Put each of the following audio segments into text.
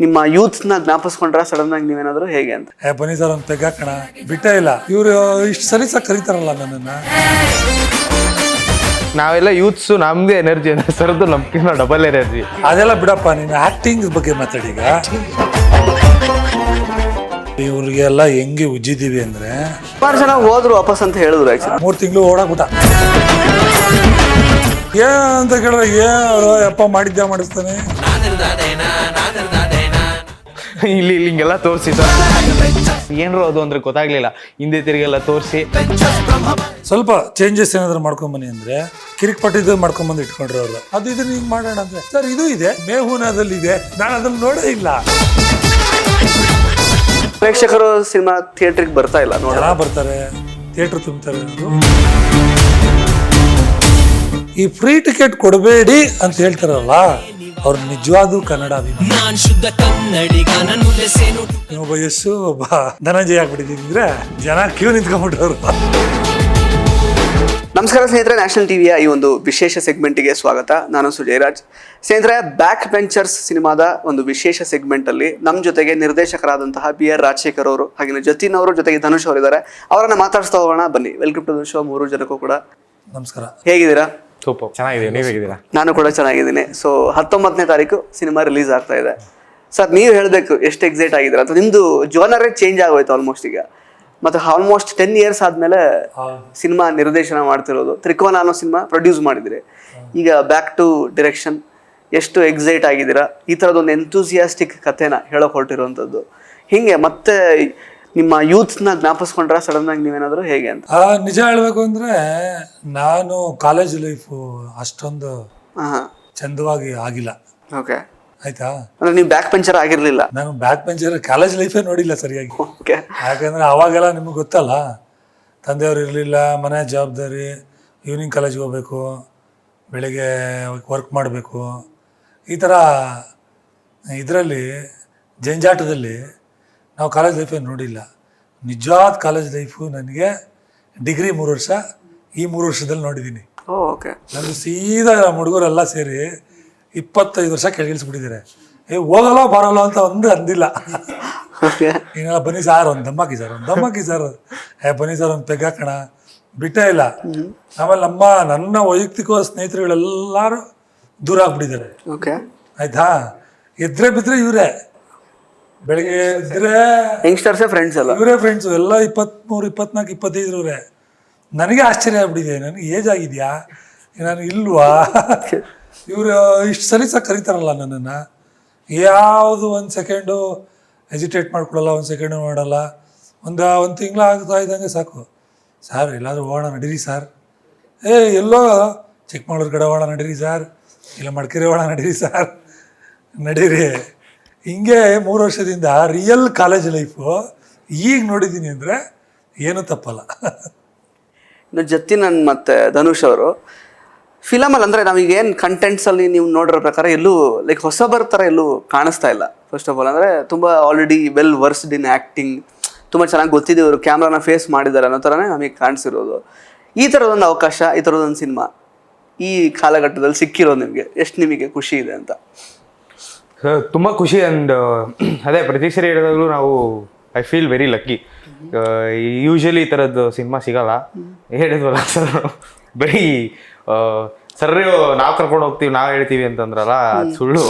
ನಿಮ್ಮ ಯೂತ್ನ ಜ್ಞಾಪಿಸ್ಕೊಂಡ್ರ ಸಡನ್ ಆಗಿ ನೀವೇನಾದ್ರು ಹೇಗೆ ಅಂತ? ಬನ್ನಿ ಸರ್ ಒಂದು ತೆಗ್ಗಾಕಣ ಬಿಟ್ಟೇ ಇಲ್ಲ ಇವ್ರು ಇಷ್ಟು ಸರಿಸಾಗಿ ಕರೀತಾರಲ್ಲ ನನ್ನನ್ನ. ನಾವೆಲ್ಲ ಯೂತ್ಸ್, ನಮ್ದೇ ಎನರ್ಜಿ ಅಂದ್ರೆ ಸರ್ದು ನಮ್ಗಿನ್ನ ಡಬಲ್ ಎನರ್ಜಿ. ಅದೆಲ್ಲ ಬಿಡಪ್ಪ, ನೀನು ಆಕ್ಟಿಂಗ್ ಬಗ್ಗೆ ಮಾತಾಡಿ. ಈಗ ಇವ್ರಿಗೆಲ್ಲ ಹೆಂಗೆ ಉಜ್ಜಿದೀವಿ ಅಂದ್ರೆ ಸುಮಾರು ಜನ ಹೋದ್ರು ವಾಪಸ್ ಅಂತ ಹೇಳಿದ್ರು. ಆಕ್ಚುಲಿ 3 ತಿಂಗಳು ಓಡಾಕ್ಬಿಟ್ಟ. ಅಂತ ಕೇಳಿದ್ರೆ ಯಪ್ಪ ಮಾಡಿದ್ದೆ ಮಾಡಿಸ್ತಾನೆ. ಇಲ್ಲಿ ಹಿಂಗೆಲ್ಲ ತೋರಿಸಿ ಸರ್, ಏನ್ರು ಅದು ಅಂದ್ರೆ ಗೊತ್ತಾಗ್ಲಿಲ್ಲ. ಹಿಂದೆ ತಿರುಗೆಲ್ಲ ತೋರಿಸಿ ಸ್ವಲ್ಪ ಚೇಂಜಸ್ ಏನಾದ್ರು ಮಾಡ್ಕೊಂಬನ್ನಿ ಅಂದ್ರೆ ಕಿರಿಕ್ ಪಟ್ಟಿದ್ದು ಮಾಡ್ಕೊಂಬಂದು ಇಟ್ಕೊಂಡ್ರೆ ಅವ್ರು. ಅದು ಇದನ್ನ ಹಿಂಗ್ ಮಾಡೋಣ ಅಂದ್ರೆ ಸರ್ ಇದು ಇದೆ, ಮೇಹುನದಲ್ಲಿ ಇದೆ, ನಾನು ಅದನ್ನ ನೋಡೇ ಇಲ್ಲ. ಪ್ರೇಕ್ಷಕರು ಸಿನಿಮಾ ಥಿಯೇಟ್ರಿಗೆ ಬರ್ತಾ ಇಲ್ಲ, ಜನ ಬರ್ತಾರೆ, ಥಿಯೇಟರ್ ತುಂಬ್ತಾರೆ. ಈ ಫ್ರೀ ಟಿಕೆಟ್ ಕೊಡಬೇಡಿ ಅಂತ ಹೇಳ್ತಾರಲ್ಲ, ಅವ್ರು ನಿಜವಾದ ಕನ್ನಡ ಅಭಿಮಾನಿ. ಒಬ್ಬ ಯಶು, ಒಬ್ಬ ಧನಂಜಯ ಆಗ್ಬಿಟ್ಟಿದ್ರೆ ಜನ ಕ್ಯೂ ನಿಂತ್ಕೊಂಡ್ಬಿಟ್ಟವ್ರು. ನಮಸ್ಕಾರ ಸ್ನೇಹಿತರೆ, ನ್ಯಾಷನಲ್ ಟಿವಿಯ ಈ ಒಂದು ವಿಶೇಷ ಸೆಗ್ಮೆಂಟ್ಗೆ ಸ್ವಾಗತ. ನಾನು ಸುಜಯರಾಜ್. ಸ್ನೇಹಿತರೆ, ಬ್ಯಾಕ್ ಬೆಂಚರ್ಸ್ ಸಿನಿಮಾದ ಒಂದು ವಿಶೇಷ ಸೆಗ್ಮೆಂಟ್ ಅಲ್ಲಿ ನಮ್ಮ ಜೊತೆಗೆ ನಿರ್ದೇಶಕರಾದಂತಹ BR ರಾಜಶೇಖರ್ ಅವರು ಹಾಗೆ ಜತಿನ್ ಅವರು ಜೊತೆಗೆ ಧನುಷ್ ಅವರು ಇದ್ದಾರೆ. ಅವರನ್ನ ಮಾತಾಡ್ಸ್ತಾ ಹೋಗೋಣ ಬನ್ನಿ. Welcome to the show. 3 ಜನಕ್ಕೂ ಕೂಡ ನಮಸ್ಕಾರ. ಹೇಗಿದ್ದೀರಾ? ಸೂಪರ್, ಚೆನ್ನಾಗಿದೆ. ನೀವು ಹೇಗಿದ್ದೀರಾ? ನಾನು ಕೂಡ ಚೆನ್ನಾಗಿದ್ದೀನಿ. ಸೊ 19ನೇ ತಾರೀಕು ಸಿನಿಮಾ ರಿಲೀಸ್ ಆಗ್ತಾ ಇದೆ. ಸರ್, ನೀವು ಹೇಳಬೇಕು ಎಷ್ಟು ಎಕ್ಸೈಟ್ ಆಗಿದ್ದೀರಾ ಅಂತ. ನಿಮ್ದು ಜೋನರೇ ಚೇಂಜ್ ಆಗೋಯ್ತು ಆಲ್ಮೋಸ್ಟ್ ಈಗ. ಮತ್ತೆ ಆಲ್ಮೋಸ್ಟ್ 10 ಇಯರ್ಸ್ ಆದ್ಮೇಲೆ ಸಿನಿಮಾ ನಿರ್ದೇಶನ ಮಾಡ್ತಿರೋದು. ತ್ರಿಕೋನ ಅನ್ನೋ ಸಿನಿಮಾ ಪ್ರೊಡ್ಯೂಸ್ ಮಾಡಿದಿರಿ, ಈಗ ಬ್ಯಾಕ್ ಟು ಡೈರೆಕ್ಷನ್. ಎಷ್ಟು ಎಕ್ಸೈಟ್ ಆಗಿದ್ದೀರಾ? ಈ ಥರದೊಂದು ಎಂಥೂಸಿಯಾಸ್ಟಿಕ್ ಕಥೆನ ಹೇಳೋಕೆ ಹೊರಟಿರುವಂಥದ್ದು ಹಿಂಗೆ ಮತ್ತೆ ನಿಮ್ಮ ಯೂತ್ನ ಜ್ಞಾಪಿಸ್ಕೊಂಡ್ರ ಸಡನ್ ಆಗಿ ನೀವೇನಾದ್ರು ಹೇಗೆ ಅಂತ? ನಿಜ ಹೇಳ್ಬೇಕು ಅಂದ್ರೆ ನಾನು ಕಾಲೇಜ್ ಲೈಫು ಅಷ್ಟೊಂದು ಚಂದವಾಗಿ ಆಗಿಲ್ಲ. ಓಕೆ, ಆಯ್ತಾ? ಅಂದ್ರೆ ನೀವು ಬ್ಯಾಕ್ ಬೆಂಚರ್ ಆಗಿರ್ಲಿಲ್ಲ? ನಾನು ಬ್ಯಾಕ್ ಬೆಂಚರ್ ಕಾಲೇಜ್ ಲೈಫೇ ನೋಡಿಲ್ಲ ಸರಿಯಾಗಿ. ಯಾಕಂದ್ರೆ ಅವಾಗೆಲ್ಲ ನಿಮ್ಗೆ ಗೊತ್ತಲ್ಲ, ತಂದೆಯವ್ರು ಇರಲಿಲ್ಲ, ಮನೆ ಜವಾಬ್ದಾರಿ, ಈವ್ನಿಂಗ್ ಕಾಲೇಜ್ಗೆ ಹೋಗ್ಬೇಕು, ಬೆಳಿಗ್ಗೆ ವರ್ಕ್ ಮಾಡಬೇಕು, ಈ ಥರ ಇದರಲ್ಲಿ ಜಂಜಾಟದಲ್ಲಿ ನಾವು ಕಾಲೇಜ್ ಲೈಫೇ ನೋಡಿಲ್ಲ. ನಿಜವಾದ ಕಾಲೇಜ್ ಲೈಫು ನನಗೆ ಡಿಗ್ರಿ 3 ವರ್ಷ, ಈ 3 ವರ್ಷದಲ್ಲಿ ನೋಡಿದ್ದೀನಿ. ಓಕೆ, ನನಗೆ ಸೀದಾ ನಮ್ಮ ಹುಡುಗರೆಲ್ಲ ಸೇರಿ 25 ವರ್ಷ ಕೆಳಗಿಳಿಸ್ಬಿಟ್ಟಿದ್ದಾರೆ. ಹೋಗಲ್ಲ ಬರಲ್ಲ ಅಂತ ಒಂದು ಅಂದಿಲ್ಲ. ಏನೆಲ್ಲ ಬನ್ನಿ ಸಾರ್ ಒಂದು ದಮ್ಮಕ್ಕಿ ಸರ್, ಒಂದು ದಮ್ಮಕ್ಕಿ ಸರ್, ಬನ್ನಿ ಸರ್ ಒಂದು ಪೆಗ್ಗಾಕಣ ಬಿಟ್ಟೇ ಇಲ್ಲ. ಆಮೇಲೆ ನನ್ನ ವೈಯಕ್ತಿಕ ಸ್ನೇಹಿತರುಗಳೆಲ್ಲರೂ ದೂರ ಆಗ್ಬಿಟ್ಟಿದ್ದಾರೆ. ಆಯ್ತಾ? ಎದ್ರೆ ಬಿದ್ರೆ ಇವರೇ, ಬೆಳಿಗ್ಗೆ ಇದ್ರೆ ಯಂಗ್ಸ್ಟರ್ಸೇ ಫ್ರೆಂಡ್ಸ್ ಅಲ್ಲ, ಇವರೇ ಫ್ರೆಂಡ್ಸು ಎಲ್ಲ 23, 24, 25 ಇವರೇ. ನನಗೆ ಆಶ್ಚರ್ಯ ಆಗ್ಬಿಟ್ಟಿದೆ, ನನಗೆ ಏಜ್ ಆಗಿದೆಯಾ, ನಾನು ಇಲ್ವಾ? ಇವರು ಇಷ್ಟು ಸರಿಸಾಗಿ ಕರೀತಾರಲ್ಲ ನನ್ನನ್ನು. ಯಾವುದು ಒಂದು ಸೆಕೆಂಡು ಹೆಜಿಟೇಟ್ ಮಾಡ್ಕೊಡಲ್ಲ, ಒಂದು ಸೆಕೆಂಡು ಮಾಡಲ್ಲ. ಒಂದು ತಿಂಗಳು ಆಗ್ತಾ ಇದ್ದಂಗೆ ಸಾಕು, ಸಾರ್ ಎಲ್ಲಾದರೂ ಹೋಗೋಣ ನಡೀರಿ ಸಾರ್, ಎಲ್ಲೋ ಚಿಕ್ಕಮಗಳೂರು ಕಡೆ ಹೋಗೋಣ ನಡೀರಿ ಸಾರ್, ಇಲ್ಲ ಮಡಿಕೇರಿ ಹೋಗೋಣ ನಡೀರಿ ಸಾರ್, ನಡೀರಿ. ಹಿಂಗೆ 3 ವರ್ಷದಿಂದ ರಿಯಲ್ ಕಾಲೇಜ್ ಲೈಫು ಈಗ ನೋಡಿದ್ದೀನಿ ಅಂದರೆ ಏನೂ ತಪ್ಪಲ್ಲ. ಇನ್ನು ಜತಿನ್ ಮತ್ತೆ ಧನುಷ್ ಅವರು ಫಿಲಮಲ್ಲಿ ಅಂದರೆ ನಾವೀಗ ಏನು ಕಂಟೆಂಟ್ಸಲ್ಲಿ ನೀವು ನೋಡಿರೋ ಪ್ರಕಾರ ಎಲ್ಲೂ ಲೈಕ್ ಹೊಸಬರ ಥರ ಎಲ್ಲೂ ಕಾಣಿಸ್ತಾ ಇಲ್ಲ. ಫಸ್ಟ್ ಆಫ್ ಆಲ್ ಅಂದರೆ ತುಂಬ ಆಲ್ರೆಡಿ ವೆಲ್ ವರ್ಸ್ಡ್ ಇನ್ ಆ್ಯಕ್ಟಿಂಗ್, ತುಂಬ ಚೆನ್ನಾಗಿ ಗೊತ್ತಿದೆ, ಇವರು ಕ್ಯಾಮ್ರಾನ ಫೇಸ್ ಮಾಡಿದ್ದಾರೆ ಅನ್ನೋ ಥರನೇ ನಮಗೆ ಕಾಣಿಸಿರೋದು. ಈ ಥರದೊಂದು ಅವಕಾಶ, ಈ ಥರದೊಂದು ಸಿನಿಮಾ ಈ ಕಾಲಘಟ್ಟದಲ್ಲಿ ಸಿಕ್ಕಿರೋದು ನಿಮಗೆ ನಿಮಗೆ ಖುಷಿ ಇದೆ ಅಂತ? ತುಂಬ ಖುಷಿ. ಆ್ಯಂಡ್ ಅದೇ ಪ್ರತಿ ಸರಿ ಹೇಳಿದಾಗಲೂ ನಾವು I feel very lucky. Usually ಈ ಥರದ್ದು ಸಿನಿಮಾ ಸಿಗಲ್ಲ. ಹೇಳಿದ್ವಲ್ಲ ಸರ್, ಬರೀ ಸರ್ ನಾವು ಕರ್ಕೊಂಡು ಹೋಗ್ತೀವಿ, ನಾವು ಹೇಳ್ತೀವಿ ಅಂತಂದ್ರಲ್ಲ, ಅದು ಸುಳ್ಳು.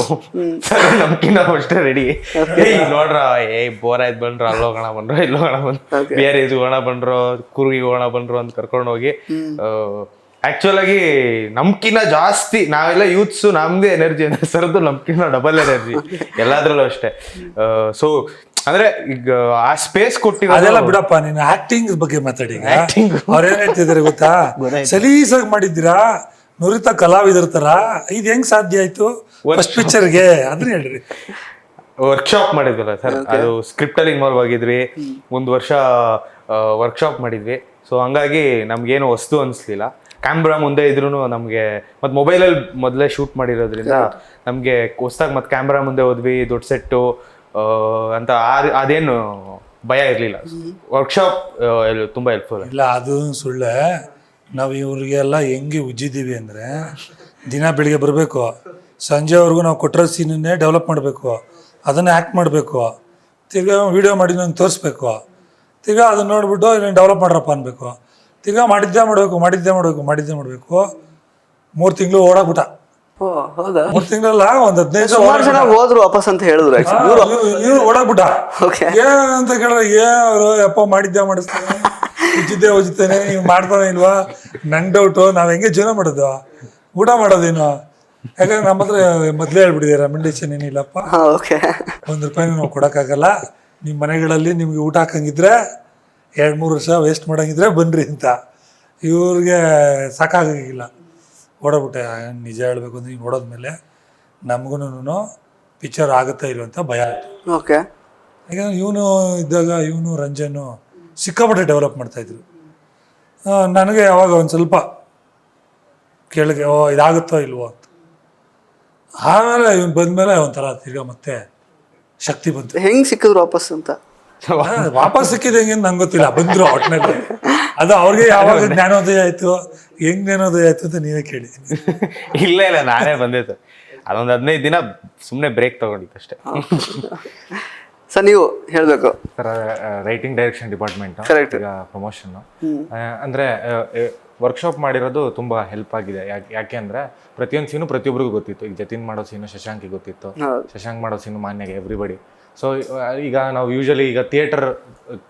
ಸರ್ ನಮ್ಕಿನ್ನ ಅಷ್ಟೇ ರೆಡಿ. ನೋಡ್ರ ಬೋರ್ ಆಯ್ತು ಬನ್ರ, ಅಲ್ಲಿ ಹೋಗೋಣ ಬನ್ರೋ, ಇಲ್ಲಿ ಹೋಗೋಣ ಬಂದ್ರು, ಬೇರೆ ಇದು ಹೋಗೋಣ ಬನ್ರೋ, ಕೂರ್ಗಿಗೆ ಹೋಗೋಣ ಬನ್ರೋ ಅಂತ ಕರ್ಕೊಂಡು ಹೋಗಿ ಆಕ್ಚುಲ್ ಆಗಿ ನಮ್ಕಿನ್ನ ಜಾಸ್ತಿ ನಾವೆಲ್ಲ ಯೂತ್ಸ್, ನಮ್ದೇ ಎನರ್ಜಿ ಅಂದ್ರೆ ಸರ್ದು ನಮ್ಕಿನ್ನ ಡಬಲ್ ಎನರ್ಜಿ ಎಲ್ಲಾದ್ರಲ್ಲೂ ಅಷ್ಟೇ. ಸೊ ಅಂದ್ರೆ ಈಗ ಆ ಸ್ಪೇಸ್ ಕೊಟ್ಟಿರೋ ಅದೆಲ್ಲ ಬಿಡಪ್ಪ, ನೀನು ಆಕ್ಟಿಂಗ್ ಬಗ್ಗೆ ಮಾತಾಡಿ. ಅವ್ರು ಏನ್ ಹೇಳ್ತಿದಾರೆ ಗೊತ್ತಾ, ಸಲೀಸಾಗಿ ಮಾಡಿದ್ದೀರಾ, ನುರಿತ ಕಲಾವಿದರ ತರ, ಇದು ಹೆಂಗ್ ಸಾಧ್ಯ ಆಯ್ತು ಫಸ್ಟ್ ಪಿಕ್ಚರ್ಗೆ ಅದನ್ನ ಹೇಳ್ರಿ. ವರ್ಕ್ಶಾಪ್ ಮಾಡಿದ್ವಲ್ಲ ಸರ್, ಅದು ಸ್ಕ್ರಿಪ್ಟ್ ಅಲ್ಲಿ ಇನ್ವಾಲ್ವ್ ಆಗಿದ್ವಿ. 1 ವರ್ಷ ವರ್ಕ್ಶಾಪ್ ಮಾಡಿದ್ವಿ. ಸೊ ಹಂಗಾಗಿ ನಮ್ಗೇನು ವಸ್ತು ಅನಿಸ್ಲಿಲ್ಲ. ಕ್ಯಾಮ್ರಾ ಮುಂದೆ ಇದ್ರೂ ನಮಗೆ, ಮತ್ತು ಮೊಬೈಲಲ್ಲಿ ಮೊದಲೇ ಶೂಟ್ ಮಾಡಿರೋದ್ರಿಂದ ನಮಗೆ ಹೊಸ್ದಾಗಿ ಮತ್ತೆ ಕ್ಯಾಮ್ರಾ ಮುಂದೆ ಹೋದ್ವಿ, ದೊಡ್ಡ ಸೆಟ್ಟು ಅಂತ ಅದೇನು ಭಯ ಇರಲಿಲ್ಲ. ವರ್ಕ್ಶಾಪ್ ತುಂಬ ಹೆಲ್ಪ್ಫುಲ್. ಇಲ್ಲ, ಅದು ಸುಳ್ಳೆ. ನಾವು ಇವ್ರಿಗೆಲ್ಲ ಹೆಂಗೆ ಉಜ್ಜಿದ್ದೀವಿ ಅಂದರೆ, ದಿನ ಬೆಳಿಗ್ಗೆ ಬರಬೇಕು, ಸಂಜೆವರೆಗೂ ನಾವು ಕೊಟ್ಟಿರೋ ಸೀನನ್ನೇ ಡೆವಲಪ್ ಮಾಡಬೇಕು. ಅದನ್ನು ಆ್ಯಕ್ಟ್ ಮಾಡಬೇಕು, ತಿರ್ಗಾ ವೀಡಿಯೋ ಮಾಡಿ ನಂಗೆ ತೋರಿಸ್ಬೇಕು, ತಿರ್ಗಾ ಅದನ್ನ ನೋಡ್ಬಿಟ್ಟು ಇದನ್ನು ಡೆವಲಪ್ ಮಾಡ್ರಪ್ಪ ಅನ್ಬೇಕು, ತಿರ್ಗಾ ಮಾಡಿದ್ದೇ ಮಾಡಬೇಕು. 3 ತಿಂಗಳು ಓಡಾಕ್ಬಿಟ್ಟ. ಓ ಹೌದಾ? 3 ತಿಂಗಳಲ್ಲ, ಒಂದು 15 ಸುಮಾರು ಜನ ಹೋದ್ರು ವಾಪಸ್ ಅಂತ ಹೇಳಿದ್ರು ಇವ್ರು ಓಡಾಕ್ಬಿಟ್ಟ. ಓಕೆ. ಅಂತ ಕೇಳಿದ್ರೆ ಅವರು ಯಪ್ಪ ಮಾಡಿಸ್ತಾನೆ, ಉಜ್ಜಿದ್ದೇನೆ, ನೀವು ಮಾಡ್ತಾನೆ ಇಲ್ವಾ, ನಂಗೆ ಡೌಟು. ನಾವು ಹೆಂಗೆ ಜೀವನ ಮಾಡೋದು, ಊಟ ಮಾಡೋದೇನು? ಯಾಕಂದ್ರೆ ನಮ್ಮ ಹತ್ರ ಮೊದಲೇ ಹೇಳ್ಬಿಟ್ಟಿದ್ದೀರಾ ರೆಕಮೆಂಡೇಶನ್ ಏನಿಲ್ಲಪ್ಪ, ಓಕೆ. ₹1 ನಾವು ಕೊಡೋಕ್ಕಾಗಲ್ಲ, ನಿಮ್ಮ ಮನೆಗಳಲ್ಲಿ ನಿಮ್ಗೆ ಊಟ ಹಾಕಂಗಿದ್ರೆ 2-3 ವರ್ಷ ವೇಸ್ಟ್ ಮಾಡೋಂಗಿದ್ರೆ ಬನ್ನಿರಿ ಅಂತ. ಇವ್ರಿಗೆ ಸಾಕಾಗಿಲ್ಲ, ಓಡೋಗ್ಬಿಟ್ಟೆ. ನಿಜ ಹೇಳ್ಬೇಕು ಅಂದ್ರೆ ಈಗ ನೋಡೋದ್ಮೇಲೆ ನಮಗೂ ಪಿಕ್ಚರ್ ಆಗುತ್ತಾ ಇಲ್ವ ಅಂತ ಭಯ ಆಯಿತು. ಓಕೆ. ಯಾಕಂದ್ರೆ ಇವನು ಇದ್ದಾಗ ಇವನು ರಂಜನ್ನು ಸಿಕ್ಕಾಪಟ್ಟೆ ಡೆವಲಪ್ ಮಾಡ್ತಾಯಿದ್ರು. ನನಗೆ ಯಾವಾಗ ಒಂದು ಸ್ವಲ್ಪ ಕೆಳಗೆ ಇದಾಗುತ್ತೋ ಇಲ್ವೋ ಅಂತ. ಆಮೇಲೆ ಇವನು ಬಂದಮೇಲೆ ಒಂಥರ ತಿರ್ಗಾ ಮತ್ತೆ ಶಕ್ತಿ ಬಂತು. ಹೆಂಗ್ ಸಿಕ್ಕಿದ್ರು ವಾಪಸ್ ಅಂತ? ವಾಪಸ್ ಸಿಕ್ಕಿದೆ ಹೆಂಗೆ ನಂಗೆ ಗೊತ್ತಿಲ್ಲ, ಬಂದರು ಒಟ್ಟಿನಲ್ಲಿ. ಅದು ಅವ್ರಿಗೆ ಯಾವಾಗ ಜ್ಞಾನೋದಯ ಆಯಿತು, ಹೆಂಗ್ ಜ್ಞಾನೋದಯ ಆಯಿತು ಅಂತ ನೀವೇ ಕೇಳಿ. ಇಲ್ಲ ನಾನೇ ಬಂದಿತ್ತು. ಅದೊಂದು 15 ದಿನ ಸುಮ್ಮನೆ ಬ್ರೇಕ್ ತಗೊಂಡಿತ್ತು ಅಷ್ಟೇ. ಸರ್ ನೀವು ಹೇಳಬೇಕು ಸರ್. ರೈಟಿಂಗ್ ಡೈರೆಕ್ಷನ್ ಡಿಪಾರ್ಟ್ಮೆಂಟ್ ಈಗ ಪ್ರಮೋಷನ್ ಅಂದರೆ ವರ್ಕ್ಶಾಪ್ ಮಾಡಿರೋದು ತುಂಬ ಹೆಲ್ಪ್ ಆಗಿದೆ. ಯಾಕೆ ಅಂದರೆ ಪ್ರತಿಯೊಂದು ಸೀನು ಪ್ರತಿಯೊಬ್ಬರಿಗೂ ಗೊತ್ತಿತ್ತು. ಈಗ ಜತಿನ್ ಮಾಡೋ ಸೀನು ಶಶಾಂಕಿಗೆ ಗೊತ್ತಿತ್ತು, ಶಶಾಂಕ್ ಮಾಡೋ ಸೀನು ಮಾನ್ಯಗೆ, ಎವ್ರಿಬಡಿ. ಸೊ ಈಗ ನಾವು ಯೂಶಲಿ ಈಗ ಥಿಯೇಟರ್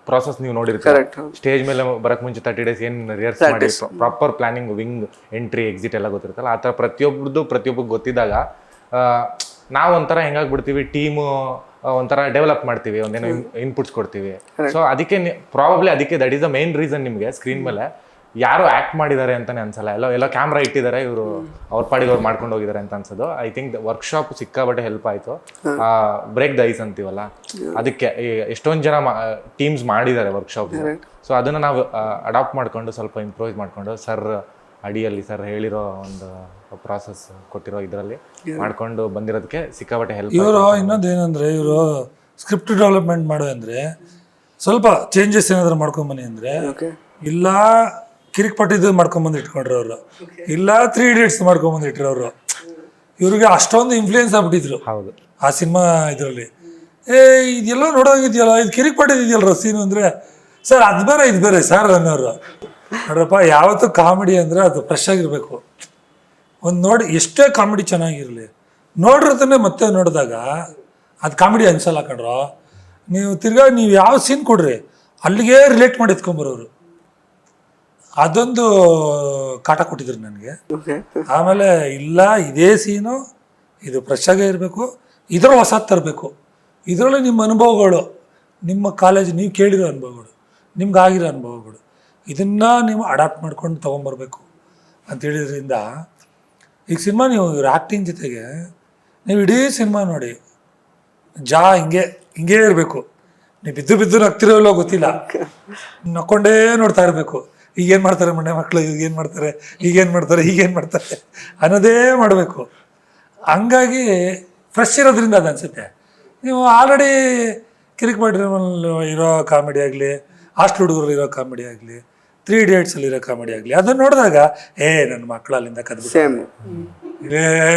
ಪ್ರಾಸೆಸ್ ನೀವು ನೋಡಿರ್ತೀರ, ಸ್ಟೇಜ್ ಮೇಲೆ ಬರಕ್ಕೆ ಮುಂಚೆ 30 days ಏನು ರಿಹರ್ಸ್ ಮಾಡಿ proper planning, wing, entry, exit ಎಲ್ಲ ಗೊತ್ತಿರುತ್ತಲ್ಲ, ಆ ಥರ ಪ್ರತಿಯೊಬ್ಬರಿಗೆ ಗೊತ್ತಿದ್ದಾಗ ನಾವು ಒಂಥರ ಹೆಂಗಾಗ್ಬಿಡ್ತೀವಿ, ಟೀಮು ಒಂಥರ ಡೆವಲಪ್ ಮಾಡ್ತೀವಿ, ಒಂದೇನೋ ಇನ್ಪುಟ್ಸ್ ಕೊಡ್ತೀವಿ. ಸೊ ಅದಕ್ಕೆ ಪ್ರಾಬಬ್ಲಿ ಅದಕ್ಕೆ that is the main reason ನಿಮಗೆ ಸ್ಕ್ರೀನ್ ಮೇಲೆ ಯಾರು ಆ್ಯಕ್ಟ್ ಮಾಡಿದ್ದಾರೆ ಅಂತಾನೆ ಅನ್ಸಲ್ಲ. ಎಲ್ಲೋ ಕ್ಯಾಮ್ರಾ ಇಟ್ಟಿದ್ದಾರೆ, ಇವರು ಅವ್ರ ಪಾಡಿಗೆ ಅವ್ರು ಮಾಡ್ಕೊಂಡು ಹೋಗಿದ್ದಾರೆ ಅಂತ ಅನ್ಸೋದು. ಐ ಥಿಂಕ್ ವರ್ಕ್ಶಾಪ್ ಸಿಕ್ಕಾಬಟ್ಟೆ ಹೆಲ್ಪ್ ಆಯಿತು. ಬ್ರೇಕ್ ದ ಐಸ್ ಅಂತೀವಲ್ಲ, ಅದಕ್ಕೆ ಎಷ್ಟೊಂದು ಜನ ಟೀಮ್ಸ್ ಮಾಡಿದ್ದಾರೆ ವರ್ಕ್ಶಾಪ್. ಸೊ ಅದನ್ನು ನಾವು ಅಡಾಪ್ಟ್ ಮಾಡ್ಕೊಂಡು ಸ್ವಲ್ಪ ಇಂಪ್ರೂವೈಸ್ ಮಾಡ್ಕೊಂಡು ಸರ್ ಅಡಿಯಲ್ಲಿ ಸರ್ ಹೇಳಿರೋ ಒಂದು ಪ್ರಾಸೆಸ್ ಕೊಟ್ಟಿರೋ ಇದರಲ್ಲಿ ಮಾಡ್ಕೊಂಡು ಬಂದಿರೋದಕ್ಕೆ ಸಿಕ್ಕಾಬಟ್ಟೆ ಹೆಲ್ಪ್. ಇವರು ಇನ್ನೊಂದೇನಂದರೆ, ಇವರು ಸ್ಕ್ರಿಪ್ಟ್ ಡೆವಲಪ್ಮೆಂಟ್ ಮಾಡೋ ಅಂದರೆ ಸ್ವಲ್ಪ ಚೇಂಜಸ್ ಏನಾದರೂ ಮಾಡ್ಕೊಂಬನ್ನಿ ಅಂದರೆ, ಇಲ್ಲ ಕಿರಿಕ್ ಪಟ್ಟಿದ್ದು ಮಾಡ್ಕೊಂಬಂದು ಇಟ್ಕೊಂಡ್ರು ಅವರು, ಇಲ್ಲ 3 Idiots ಮಾಡ್ಕೊಂಬಂದು ಇಟ್ಟಿರೋರು. ಇವ್ರಿಗೆ ಅಷ್ಟೊಂದು ಇನ್ಫ್ಲೂಯೆನ್ಸ್ ಆಗ್ಬಿಟ್ಟಿದ್ರು ಹೌದು ಆ ಸಿನಿಮಾ ಇದರಲ್ಲಿ. ಇದೆಲ್ಲ ನೋಡೋಂಗಿದೆಯಲ್ಲ, ಇದು ಕಿರಿಕ್ ಪಟ್ಟಿದ್ಯಲ್ರ ಸೀನು ಅಂದರೆ, ಸರ್ ಅದು ಬೇರೆ ಇದು ಬೇರೆ ಸರ್ ಅನ್ನೋರು. ನೋಡ್ರಪ್ಪ, ಯಾವತ್ತೂ ಕಾಮಿಡಿ ಅಂದರೆ ಅದು ಫ್ರೆಶ್ ಆಗಿರಬೇಕು. ಒಂದು ನೋಡಿ ಎಷ್ಟೇ ಕಾಮಿಡಿ ಚೆನ್ನಾಗಿರಲಿ, ನೋಡಿರೋದನ್ನೇ ಮತ್ತೆ ನೋಡಿದಾಗ ಅದು ಕಾಮಿಡಿ ಅನ್ಸಲ್ಲ ಕಣ್ರೋ. ನೀವು ತಿರ್ಗಾ ನೀವು ಯಾವ ಸೀನ್ ಕೊಡ್ರಿ ಅಲ್ಲಿಗೆ ರಿಲೇಟ್ ಮಾಡಿ ಎತ್ಕೊಂಬರೋರು. ಅದೊಂದು ಕಾಟ ಕೊಟ್ಟಿದ್ರು ನನಗೆ. ಆಮೇಲೆ ಇಲ್ಲ, ಇದೇ ಸೀನು ಇದು ಫ್ರೆಶ್ ಆಗೇ ಇರಬೇಕು, ಇದರಲ್ಲಿ ಹೊಸ ತರಬೇಕು, ಇದರಲ್ಲಿ ನಿಮ್ಮ ಅನುಭವಗಳು, ನಿಮ್ಮ ಕಾಲೇಜ್ ನೀವು ಕೇಳಿರೋ ಅನುಭವಗಳು, ನಿಮ್ಗೆ ಆಗಿರೋ ಅನುಭವಗಳು, ಇದನ್ನು ನೀವು ಅಡಾಪ್ಟ್ ಮಾಡ್ಕೊಂಡು ತೊಗೊಂಬರ್ಬೇಕು ಅಂತೇಳಿದ್ರಿಂದ ಈಗ ಸಿನಿಮಾ ನೀವು ಇವ್ರ ಆ್ಯಕ್ಟಿಂಗ್ ಜೊತೆಗೆ ನೀವು ಇಡೀ ಸಿನಿಮಾ ನೋಡಿ, ಹಿಂಗೇ ಇರಬೇಕು. ನೀವು ಬಿದ್ದು ನಗ್ತಿರೋಲ್ಲೋ ಗೊತ್ತಿಲ್ಲ, ನಕ್ಕೊಂಡೇ ನೋಡ್ತಾ ಇರಬೇಕು. ಈಗೇನು ಮಾಡ್ತಾರೆ ಮನೆ ಮಕ್ಕಳು, ಈಗೇನು ಮಾಡ್ತಾರೆ ಅನ್ನೋದೇ ಮಾಡಬೇಕು. ಹಂಗಾಗಿ ಫ್ರೆಶ್ ಇರೋದ್ರಿಂದ ಅದು ಅನಿಸುತ್ತೆ. ನೀವು ಆಲ್ರೆಡಿ ಕಿರಿಕ್ ಮಾಡಿರೋ ಇರೋ ಕಾಮಿಡಿ ಆಗಲಿ, ಹಾಸ್ಟೆಲ್ ಹುಡುಗರಲ್ಲಿ ಇರೋ ಕಾಮಿಡಿ ಆಗಲಿ, 3 Idiotsಲ್ಲಿ ಇರೋ ಕಾಮಿಡಿ ಆಗಲಿ, ಅದನ್ನು ನೋಡಿದಾಗ ನನ್ನ ಮಕ್ಕಳು ಅಲ್ಲಿಂದ ಕದ್ಬಿಟ್ಟು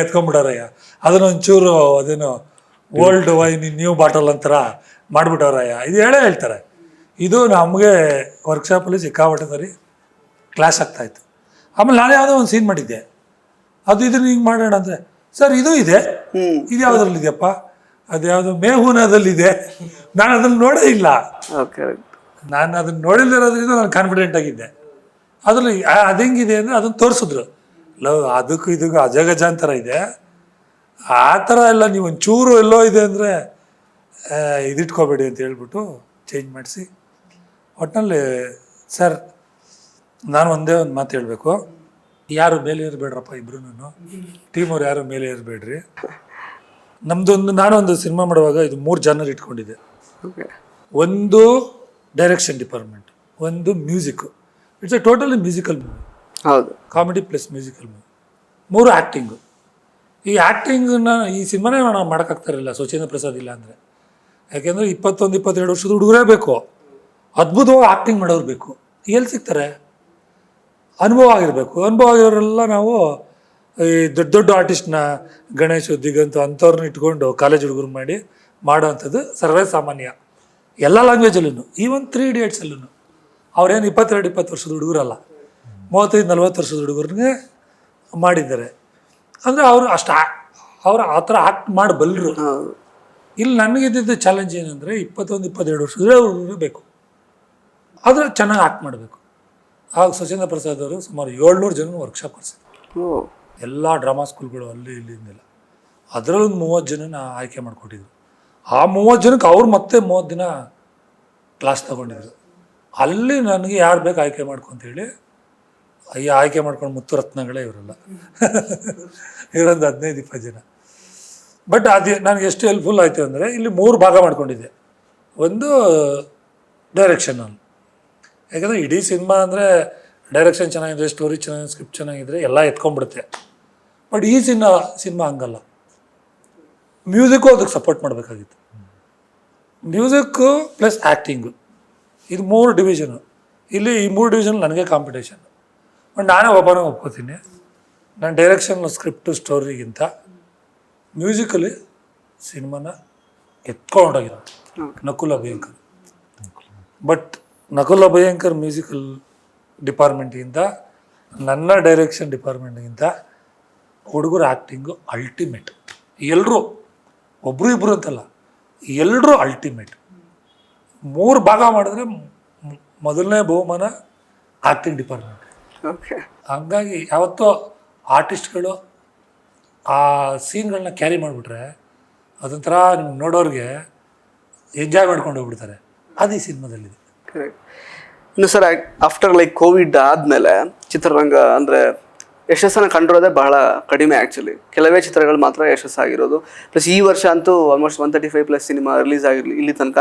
ಎತ್ಕೊಂಡ್ಬಿಡೋರಯ್ಯ, ಅದನ್ನೊಂಚೂರು ಅದೇನೋ ಓಲ್ಡ್ ವೈನ್ ನ್ಯೂ ಬಾಟಲ್ ಅಂತಾರ ಮಾಡಿಬಿಟ್ಟವ್ರಯ್ಯ, ಇದು ಹೇಳ್ತಾರೆ. ಇದು ನಮಗೆ ವರ್ಕ್ಶಾಪಲ್ಲಿ ಸಿಕ್ಕಾಪಟ್ಟೆ ಸರಿ ಕ್ಲಾಸ್ ಆಗ್ತಾಯಿತ್ತು. ಆಮೇಲೆ ನಾನು ಯಾವುದೋ ಒಂದು ಸೀನ್ ಮಾಡಿದ್ದೆ, ಇದನ್ನು ಹಿಂಗೆ ಮಾಡೋಣ ಅಂದರೆ, ಸರ್ ಇದು ಇದೆ, ಇದು ಯಾವುದ್ರಲ್ಲಿದೆಯಪ್ಪ, ಅದು ಯಾವುದು ಮೇಹುನದಲ್ಲಿದೆ, ನಾನು ಅದನ್ನು ನೋಡೇ ಇಲ್ಲ. ನಾನು ಅದನ್ನು ನೋಡಿಲ್ಲದಿರೋದ್ರಿಂದ ನಾನು ಕಾನ್ಫಿಡೆಂಟ್ ಆಗಿದ್ದೆ. ಅದರಲ್ಲಿ ಅದು ಹೆಂಗಿದೆ ಅಂದರೆ ಅದನ್ನು ತೋರಿಸಿದ್ರು, ಅದಕ್ಕೂ ಇದಕ್ಕೂ ಅಜಗಜಾಂತರ ಇದೆ, ಆ ಥರ ಎಲ್ಲ ನೀವು ಒಂಚೂರು ಎಲ್ಲೋ ಇದೆ ಅಂದರೆ ಇದಿಟ್ಕೋಬೇಡಿ ಅಂತ ಹೇಳ್ಬಿಟ್ಟು ಚೇಂಜ್ ಮಾಡಿಸಿ. ಒಟ್ಟಿನಲ್ಲಿ ಸರ್ ನಾನು ಒಂದೇ ಒಂದು ಮಾತು ಹೇಳಬೇಕು, ಯಾರು ಮೇಲೆ ಇರಬೇಡ್ರಪ್ಪ, ಇಬ್ರು ಟೀಮವ್ರು ಯಾರು ಮೇಲೆ ಇರಬೇಡ್ರಿ. ನಾನೊಂದು ಸಿನಿಮಾ ಮಾಡುವಾಗ ಇದು 3 ಜನರು ಇಟ್ಕೊಂಡಿದ್ದೆ. ಒಂದು ಡೈರೆಕ್ಷನ್ ಡಿಪಾರ್ಟ್ಮೆಂಟ್, ಒಂದು music, it's a totally musical movie. ಹೌದು, comedy plus musical movie. 3 acting. ಈ ಆ್ಯಕ್ಟಿಂಗನ್ನ ಈ ಸಿನಿಮಾನೇ ನಾವು ಮಾಡೋಕ್ಕಾಗ್ತಾರಿಲ್ಲ ಸ್ವಚ್ಛೇಂದ್ರ ಪ್ರಸಾದ್ ಇಲ್ಲ ಅಂದರೆ. ಯಾಕೆಂದರೆ 21-22 ವರ್ಷದ ಹುಡುಗರೇ ಬೇಕು, ಅದ್ಭುತವಾಗಿ ಆ್ಯಕ್ಟಿಂಗ್ ಮಾಡೋರು ಬೇಕು. ಎಲ್ಲಿ ಸಿಗ್ತಾರೆ? ಅನುಭವ ಆಗಿರೋರೆಲ್ಲ ನಾವು ಈ ದೊಡ್ಡ ಆರ್ಟಿಸ್ಟ್ನ ಗಣೇಶ್, ದಿಗಂತ್ ಅಂಥವ್ರನ್ನ ಇಟ್ಕೊಂಡು ಕಾಲೇಜ್ ಹುಡುಗರು ಮಾಡೋವಂಥದ್ದು ಸರ್ವೇ ಸಾಮಾನ್ಯ ಎಲ್ಲ ಲ್ಯಾಂಗ್ವೇಜಲ್ಲೂ, ಈವನ್ 3 Idiotsಲ್ಲೂ. ಅವ್ರೇನು 22-20 ವರ್ಷದ ಹುಡುಗರಲ್ಲ, 35-40 ವರ್ಷದ ಹುಡುಗರಿಗೆ ಮಾಡಿದ್ದಾರೆ. ಅಂದರೆ ಅವರು ಅವ್ರು ಆ ಥರ ಆ್ಯಕ್ಟ್ ಮಾಡಬಲ್ಲರು. ಇಲ್ಲಿ ನನಗಿದ್ದಿದ್ದು ಚಾಲೆಂಜ್ ಏನಂದರೆ 21-22 ವರ್ಷದ ಹುಡುಗರು ಬೇಕು, ಆದರೆ ಚೆನ್ನಾಗಿ ಆ್ಯಕ್ಟ್ ಮಾಡಬೇಕು. ಆಗ ಸಚೇಂದ್ರ ಪ್ರಸಾದ್ ಅವರು ಸುಮಾರು 700 ಜನ ವರ್ಕ್ಶಾಪ್ ಕಳಿಸಿದ್ರು, ಎಲ್ಲ ಡ್ರಾಮಾ ಸ್ಕೂಲ್ಗಳು ಅಲ್ಲಿ ಇಲ್ಲಿಂದೆಲ್ಲ. ಅದರಲ್ಲಿ ಒಂದು 30 ಜನನ ಆಯ್ಕೆ ಮಾಡಿಕೊಟ್ಟಿದ್ರು. ಆ 30 ಜನಕ್ಕೆ ಅವ್ರು ಮತ್ತೆ 30 ದಿನ ಕ್ಲಾಸ್ ತಗೊಂಡಿದ್ರು. ಅಲ್ಲಿ ನನಗೆ ಯಾರು ಬೇಕು ಆಯ್ಕೆ ಮಾಡ್ಕೊಂತೇಳಿ ಆಯ್ಕೆ ಮಾಡ್ಕೊಂಡು ಮುತ್ತುರತ್ನಗಳೇ ಇವರೆಲ್ಲ ಇವರೊಂದು 15-20 ಜನ. ಬಟ್ ಅದು ನನಗೆ ಎಷ್ಟು ಹೆಲ್ಪ್ಫುಲ್ ಆಯಿತು ಅಂದರೆ ಇಲ್ಲಿ 3 ಭಾಗ ಮಾಡ್ಕೊಂಡಿದ್ದೆ. ಒಂದು ಡೈರೆಕ್ಷನಲ್ಲಿ, ಯಾಕಂದರೆ ಇಡೀ ಸಿನಿಮಾ ಅಂದರೆ ಡೈರೆಕ್ಷನ್ ಚೆನ್ನಾಗಿದ್ರೆ, ಸ್ಟೋರಿ ಚೆನ್ನಾಗಿದೆ, ಸ್ಕ್ರಿಪ್ಟ್ ಚೆನ್ನಾಗಿದ್ರೆ ಎಲ್ಲ ಎತ್ಕೊಂಡ್ಬಿಡುತ್ತೆ. ಬಟ್ ಈ ಸಿನಿಮಾ ಹಂಗಲ್ಲ, ಮ್ಯೂಸಿಕ್ಕು ಅದಕ್ಕೆ ಸಪೋರ್ಟ್ ಮಾಡಬೇಕಾಗಿತ್ತು. ಮ್ಯೂಸಿಕ್ಕು ಪ್ಲಸ್ ಆ್ಯಕ್ಟಿಂಗು, ಇದು 3 ಡಿವಿಷನು. ಇಲ್ಲಿ ಈ 3 ಡಿವಿಷನ್ ನನಗೆ ಕಾಂಪಿಟೇಷನ್. ಬಟ್ ನಾನೇ ಒಪ್ಕೋತೀನಿ, ನಾನು ಡೈರೆಕ್ಷನ್, ಸ್ಕ್ರಿಪ್ಟು, ಸ್ಟೋರಿಗಿಂತ ಮ್ಯೂಸಿಕಲ್ಲಿ ಸಿನಿಮಾನ ಎತ್ಕೊಂಡೋಗಿರೋ ನಕುಲ್ ಅಭಯಂಕರ್. ಬಟ್ ನಕುಲ್ ಅಭಯಂಕರ್ ಮ್ಯೂಸಿಕಲ್ ಡಿಪಾರ್ಟ್ಮೆಂಟಿಗಿಂತ ನನ್ನ ಡೈರೆಕ್ಷನ್ ಡಿಪಾರ್ಟ್ಮೆಂಟ್ಗಿಂತ ಹುಡುಗರ ಆ್ಯಕ್ಟಿಂಗು ಅಲ್ಟಿಮೇಟ್. ಎಲ್ಲರೂ ಒಬ್ಬರು ಇಬ್ಬರು ಅಂತಲ್ಲ, ಎಲ್ಲರೂ ಅಲ್ಟಿಮೇಟ್. 3 ಭಾಗ ಮಾಡಿದ್ರೆ ಮೊದಲನೇ ಬಹುಮಾನ ಆ್ಯಕ್ಟಿಂಗ್ ಡಿಪಾರ್ಟ್ಮೆಂಟ್. ಹಂಗಾಗಿ ಯಾವತ್ತೋ ಆರ್ಟಿಸ್ಟ್ಗಳು ಆ ಸೀನ್ಗಳನ್ನ ಕ್ಯಾರಿ ಮಾಡಿಬಿಟ್ರೆ ಅದೊಂಥರ ನಿಮ್ಗೆ ನೋಡೋರಿಗೆ ಎಂಜಾಯ್ ಮಾಡ್ಕೊಂಡು ಹೋಗ್ಬಿಡ್ತಾರೆ. ಅದು ಈ ಸಿನಿಮಾದಲ್ಲಿದೆ. ಇನ್ನು ಸರ್, ಆಫ್ಟರ್ ಲೈಕ್ ಕೋವಿಡ್ ಆದಮೇಲೆ ಚಿತ್ರರಂಗ ಅಂದರೆ ಯಶಸ್ಸನ್ನು ಕಂಡಿರೋದೇ ಬಹಳ ಕಡಿಮೆ. ಆ್ಯಕ್ಚುಲಿ ಕೆಲವೇ ಚಿತ್ರಗಳು ಮಾತ್ರ ಯಶಸ್ಸಾಗಿರೋದು. ಪ್ಲಸ್ ಈ ವರ್ಷ ಅಂತೂ ಆಲ್ಮೋಸ್ಟ್ 135+ ಸಿನಿಮಾ ರಿಲೀಸ್ ಆಗಿರಲಿ, ಇಲ್ಲಿ ತನಕ